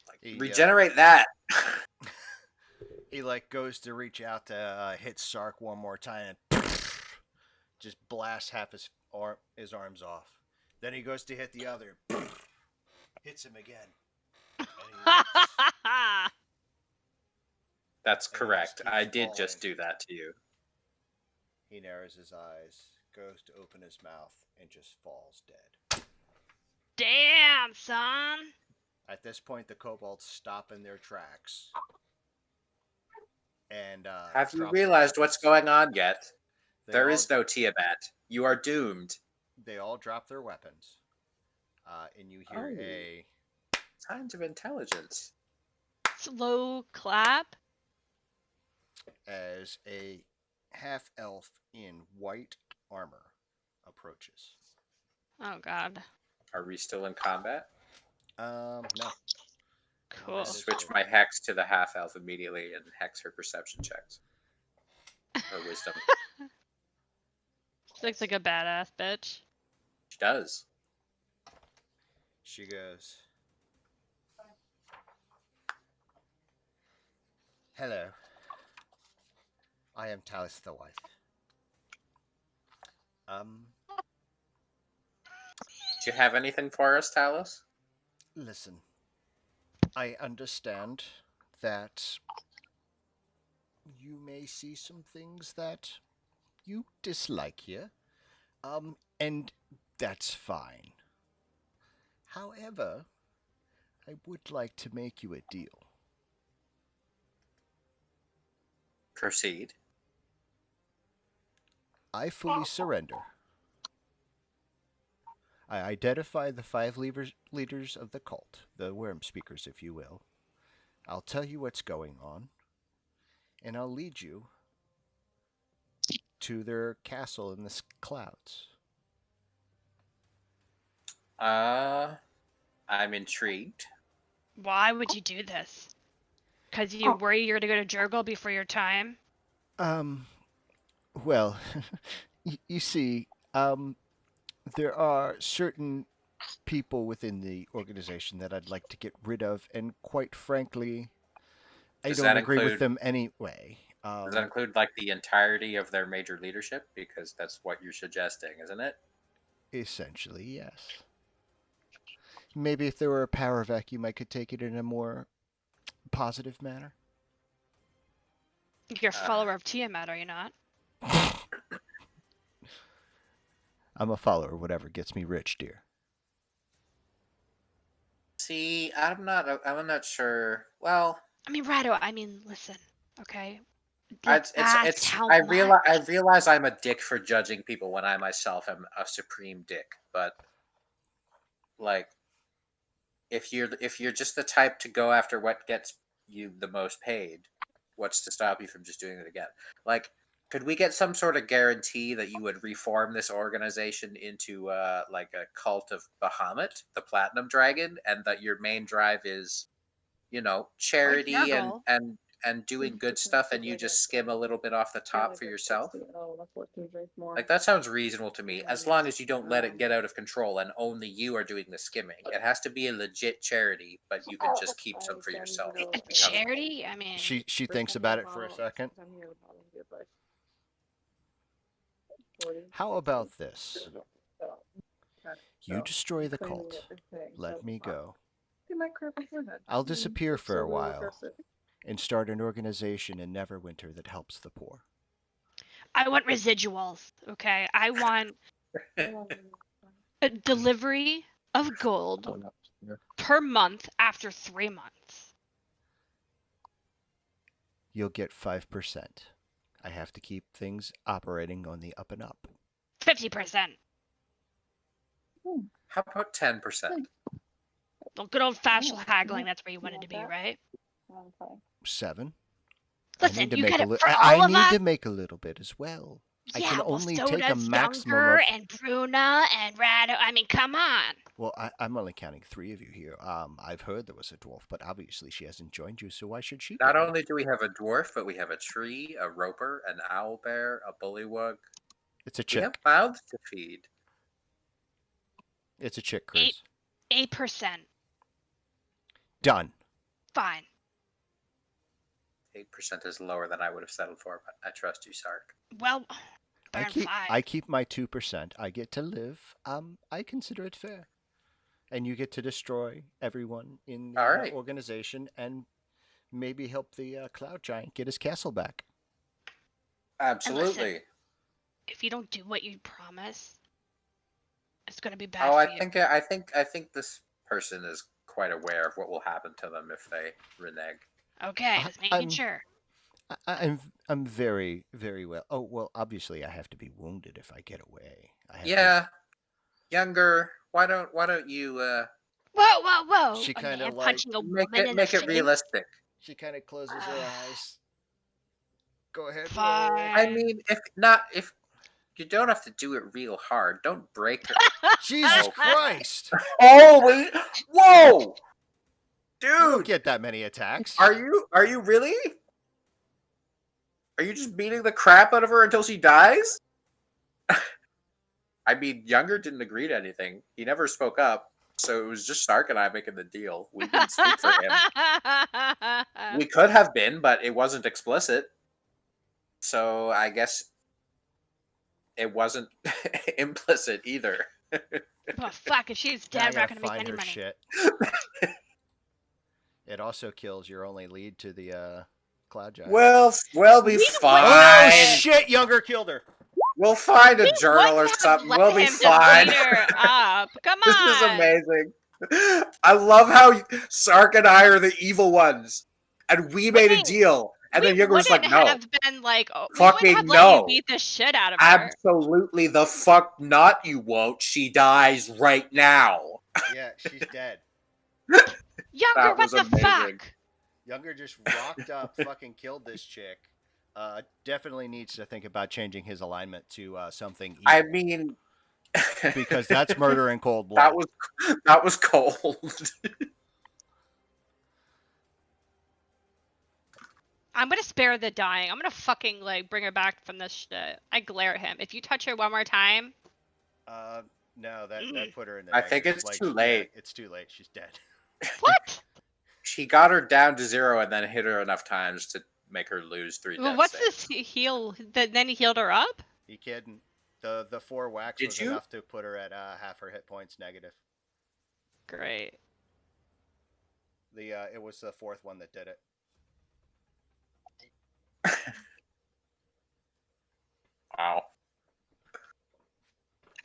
Like, He, regenerate that. He like goes to reach out to hit Sark one more time and just blasts half his arms off. Then he goes to hit the other, hits him again. And he looks, That's And he correct. just keeps I did just falling. do that to you. he narrows his eyes, goes to open his mouth, and just falls dead. Damn, son. At this point, the kobolds stop in their tracks. And Have you drop their realized what's weapons. going on yet? They There all, is no Tiamat. You are doomed. They all drop their weapons. And you hear Oh. a Signs of intelligence. Slow clap. as a half elf in white armor approaches. Oh god. Are we still in combat? No. Cool. That is Switch over. my hex to the half elf immediately and hex her perception checks. Or wisdom. She looks like a badass bitch. She does. She goes, "Hello. I am Talis the wife. Do you have anything for us, Talos? Listen. I understand that you may see some things that you dislike here. And that's fine. However, I would like to make you a deal. Proceed. I fully surrender. I identify the 5 leaders of the cult, the worm speakers, if you will. I'll tell you what's going on, and I'll lead you to their castle in the clouds. I'm intrigued. Why would you do this? Because you worry you're gonna go to Jurgle before your time? Well, you see, there are certain people within the organization that I'd like to get rid of, and quite frankly, I Does don't that agree with include- them anyway. Does that include like the entirety of their major leadership? Because that's what you're suggesting, isn't it? Essentially, yes. Maybe if there were a power vacuum, I could take it in a more positive manner. You're a follower of Tiamat, are you not? I'm a follower, whatever gets me rich, dear. See, I'm not sure. Well, I mean, Rado, listen, okay? it's Ask how I much. realize I'm a dick for judging people when I myself am a supreme dick, but like if you're just the type to go after what gets you the most paid, what's to stop you from just doing it again? Like, could we get some sort of guarantee that you would reform this organization into like a cult of Bahamut, the Platinum Dragon, and that your main drive is, charity Jurgle. and doing good stuff, and you just skim a little bit off the top for yourself? Like, that sounds reasonable to me, as long as you don't let it get out of control and only you are doing the skimming. It has to be a legit charity, but you can just keep some for yourself. A charity? I mean, She thinks about it for a second. How about this? You destroy the cult. Let me go. I'll disappear for a while and start an organization in Neverwinter that helps the poor. I want residuals, okay? I want a delivery of gold per month after 3 months. You'll get 5%. I have to keep things operating on the up and up. 50%. How about 10%? Well, good old-fashioned Yeah, haggling, yeah, that's where you wanted want to be, that? right? Okay. 7. Listen, you make get a it little. for I all of need us? to make a little bit as well. I can Yeah, well, only so take a does maximum Younger of. and Bruna and Rado. I mean, come on. Well, I'm only counting 3 of you here. I've heard there was a dwarf, but obviously she hasn't joined you, so why should she? Not be here? only do we have a dwarf, but we have a tree, a roper, an owlbear, a bullywug. It's a We have chick. mouths to feed. It's a chick, Chris. 8%. Done. Fine. 8% is lower than I would have settled for, but I trust you, Sark. Well, burn 5. I keep my 2%. I get to live. I consider it fair. And you get to destroy everyone in the All right. organization and maybe help the cloud giant get his castle back. Absolutely. If you don't do what you promise, it's going to be bad Oh, for you. I think this person is quite aware of what will happen to them if they renege. Okay, just making sure. I'm very, very well. Oh, well, obviously I have to be wounded if I get away. Yeah. Younger, why don't you Whoa! She A kinda man like punching a woman in the make it face? realistic? She kind of closes her eyes. Go ahead. Fine. I mean, if you don't have to do it real hard. Don't break her. Jesus Oh. Christ! Holy! Whoa! You don't Dude, get that many attacks. are you really? Are you just beating the crap out of her until she dies? I mean, Younger didn't agree to anything. He never spoke up, so it was just Stark and I making the deal. We didn't speak for him. We could have been, but it wasn't explicit. So I guess it wasn't implicit either. Well, fuck, if she's Now I dead, we're not gotta going to make find any her money. shit. It also kills your only lead to the cloud giant. We'll be We fine. Oh shit! Younger killed her. We'll find a We journal or wouldn't have something. let We'll be him just fine. beat her up. Come This on. is amazing. I love how Sark and I are the evil ones, and we made a Wait, deal, and then we Younger was like, wouldn't "No, have been like, we wouldn't fucking have let you no. beat the shit out of her. Absolutely the fuck not. You won't. She dies right now." Yeah, she's dead. Younger, That what was the amazing. fuck? Younger just rocked up, fucking killed this chick. Definitely needs to think about changing his alignment to something evil. I mean, because that's murder in cold blood. that was cold. I'm gonna spare the dying. I'm gonna fucking like bring her back from this shit. I glare at him. If you touch her one more time, No, that put her in the. I think negative. it's too late. Yeah, it's too late. She's dead. what? She got her down to 0 and then hit her enough times to make her lose 3 Well, death what's saves. this heal? Then he healed her up. You kidding? The 4 wax Did was you? enough to put her at half her hit points negative. Great. It was the 4th one that did it. Wow.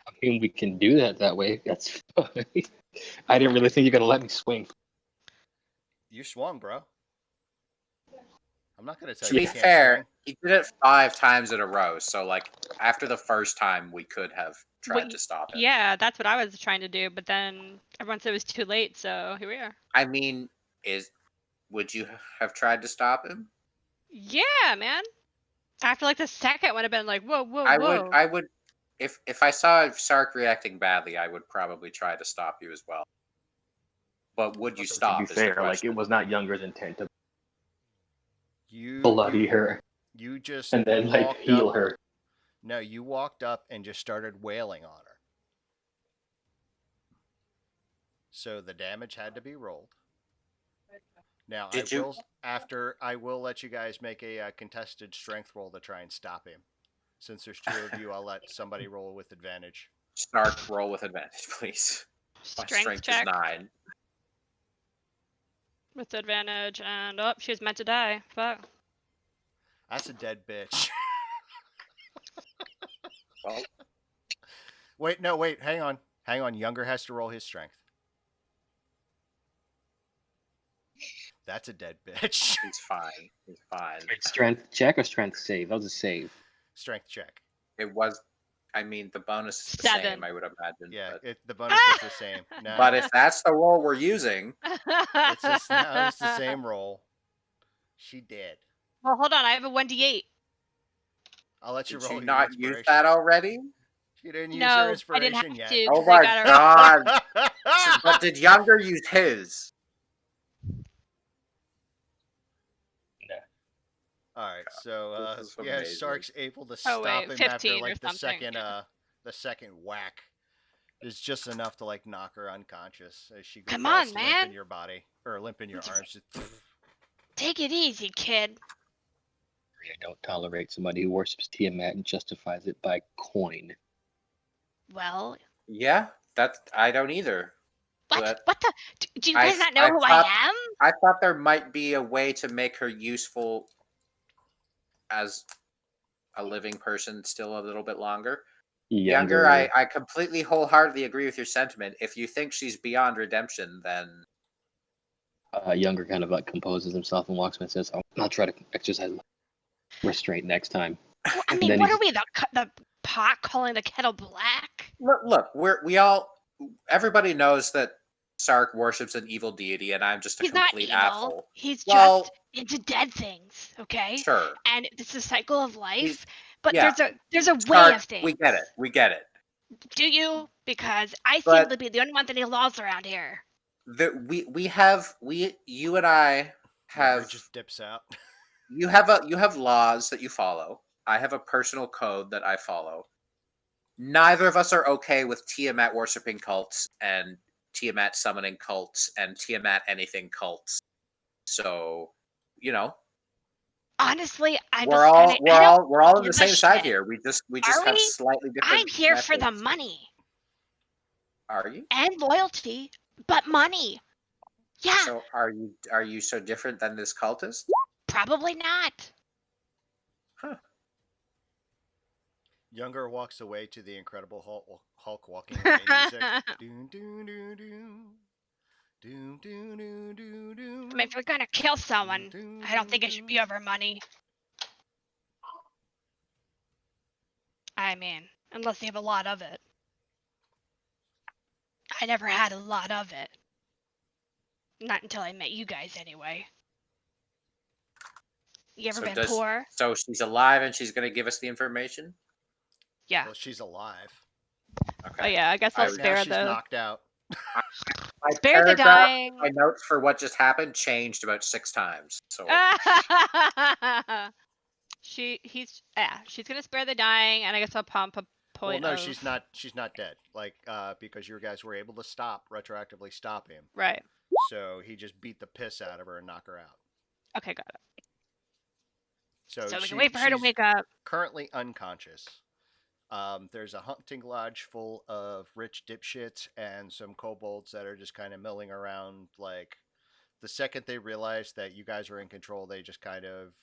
I mean, we can do that way. That's fine. I didn't really think you're gonna let me swing. You swung, bro. I'm not gonna tell To you. be You can't fair, swing. he did it 5 times in a row. So, like, after the first time, we could have tried Wait, to stop him. Yeah, that's what I was trying to do, but then everyone said it was too late, so here we are. I mean, would you have tried to stop him? Yeah, man. After like the second would have been like, whoa. I would. If I saw Sark reacting badly, I would probably try to stop you as well. But would you Also, stop? To is be the fair, like question. it was not Younger's intent to You bloody her You just and then like walked heal up. her. No, you walked up and just started wailing on her. So the damage had to be rolled. Now I will let you guys make a contested strength roll to try and stop him. Since there's 2 of you, I'll let somebody roll with advantage. Stark, roll with advantage, please. My strength check is 9. with advantage, and she's meant to die. Fuck. That's a dead bitch. Well, Wait, hang on. Younger has to roll his strength. That's a dead bitch. he's fine. He's fine. Strength check or strength save? That was a save. Strength check. It was I mean, the bonus is the 7. same, I would imagine. Yeah, But, the bonus is the same. No, but if that's the roll we're using, it's just now it's the same roll. She did. Well, hold on. I have a 1d8. I'll let you did roll you your not use inspiration. that already? She didn't use her No, I didn't have inspiration yet. to Oh because I my got a. god! But did Younger use his? All right, so This is yeah, amazing. Sark's able to Oh, stop wait, him after 15 or like the something, yeah. second whack. Is just enough to like knock her unconscious as she Come falls on, limp in man. your body or limp in your arms. Take it easy, kid. I don't tolerate somebody who worships Tiamat and justifies it by coin. Well, Yeah, I don't either. what? But What the? Do you I, guys not know I who thought I am? I thought there might be a way to make her useful as a living person still a little bit longer. Younger, I completely wholeheartedly agree with your sentiment. If you think she's beyond redemption, then Younger kind of like composes himself and walks and says, I'll try to exercise restraint next time. Well, I And mean, then what he's- are we, the pot calling the kettle black? look, everybody knows that Sark worships an evil deity, and I'm just a He's not complete evil. asshole. He's Well, just into dead things, okay? sure. And it's a cycle of life. He's- But yeah. there's a way Sark, of things. we get it. Do you? Because I seem But- to be the only one that any laws around here. You and I Younger have just dips out. you have laws that you follow. I have a personal code that I follow. Neither of us are okay with Tiamat worshipping cults and Tiamat summoning cults and Tiamat anything cults. So, Honestly, I'm we're just all kinda, we're I all don't we're all on give the a same side shit. here. We just Are have we? slightly different. I'm here for the methods. money Are you? and loyalty, but money. Yeah, So are you so different than this cultist? probably not. Younger walks away to the Incredible Hulk walking away music. Doom, doom, doom, doom. Doom, doom, doom, doom, doom. I mean, if we're gonna kill someone, I don't think it should be over money. I mean, unless they have a lot of it. I never had a lot of it. Not until I met you guys, anyway. You ever been poor? So she's alive and she's going to give us the information? Yeah. Well, she's alive. Okay. Oh yeah, I guess I'll Right now spare she's the knocked out. My spare the paragraph, dying. my notes for what just happened changed about 6 times. So She's gonna spare the dying, and I guess I'll pump a Well, point no, of. she's not. She's not dead. Like, because you guys were able to retroactively stop him. Right. So he just beat the piss out of her and knock her out. Okay, got it. So we can wait for her to she's wake up. currently unconscious. There's a hunting lodge full of rich dipshits and some kobolds that are just kind of milling around. Like, the second they realize that you guys are in control, they just kind of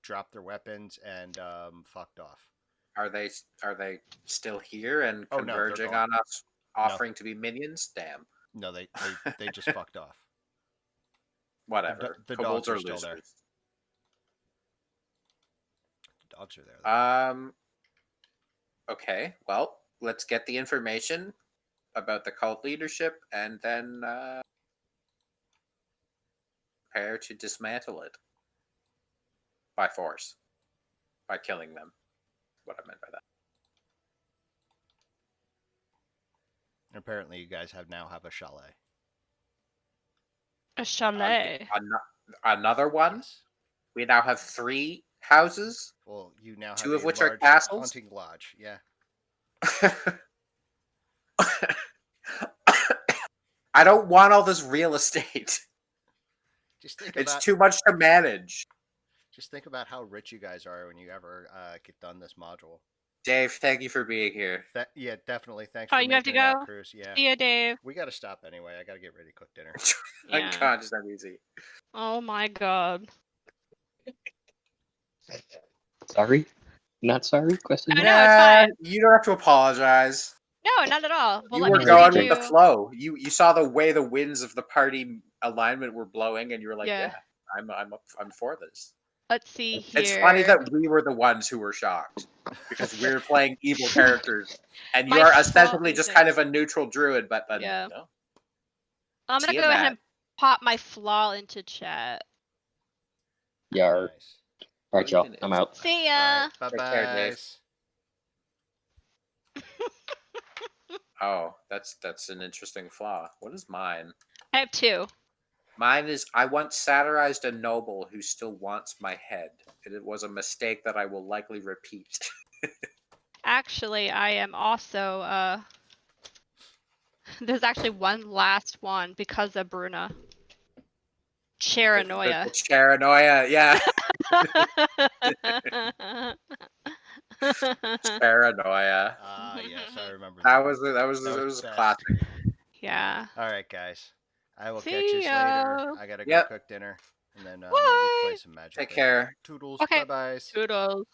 dropped their weapons and fucked off. are they still here and Oh, no, they're converging gone. on us, offering to be minions? Damn. No, they just fucked off. Whatever. The Kobolds dogs are are still losers. there. The dogs are there. Though. Okay. Well, let's get the information about the cult leadership and then prepare to dismantle it by force, by killing them. What I meant by that. Apparently, you guys now have a chalet. A chalet. Another one? Yes. We now have 3 houses. Well, you now have 2 of a which are large castles. hunting lodge. Yeah. I don't want all this real estate. Just think It's about too much to manage. just think about how rich you guys are when you ever get done this module. Dave, thank you for being here. Yeah, definitely. Thanks Oh, for you have to making it out, go? Cruz. Yeah. See ya, Dave. We got to stop anyway. I got to get ready to cook dinner. Yeah. Unconscious, uneasy. Oh my god. Sorry? Not sorry? Question No, mark? no, it's fine. You don't have to apologize. No, not at all. Well, You let were me going read with the you. flow. You saw the way the winds of the party alignment were blowing, and you were like, Yeah. "Yeah, I'm for this." Let's see here. It's funny that we were the ones who were shocked because we're playing evil characters, and My you're flaw ostensibly just isn't- kind of a neutral druid. But Yeah. no, I'm gonna go Tiamat. ahead and pop my flaw into chat. Yar. Nice. All right, y'all. I'm out. See ya. All right, bye Take care, Dave. bye. Oh, that's an interesting flaw. What is mine? I have 2. Mine is I once satirized a noble who still wants my head. It was a mistake that I will likely repeat. Actually, I am also there's actually one last one because of Bruna. Paranoia. The Paranoia, yeah. Paranoia. Yes, I remember That that. was That it was a best. classic. Yeah. All right, guys. I will catch See you ya. later. I gotta go Yep. cook dinner and then maybe Bye. play some Magic. Take later. care. Toodles. Okay. Bye bye. Toodles.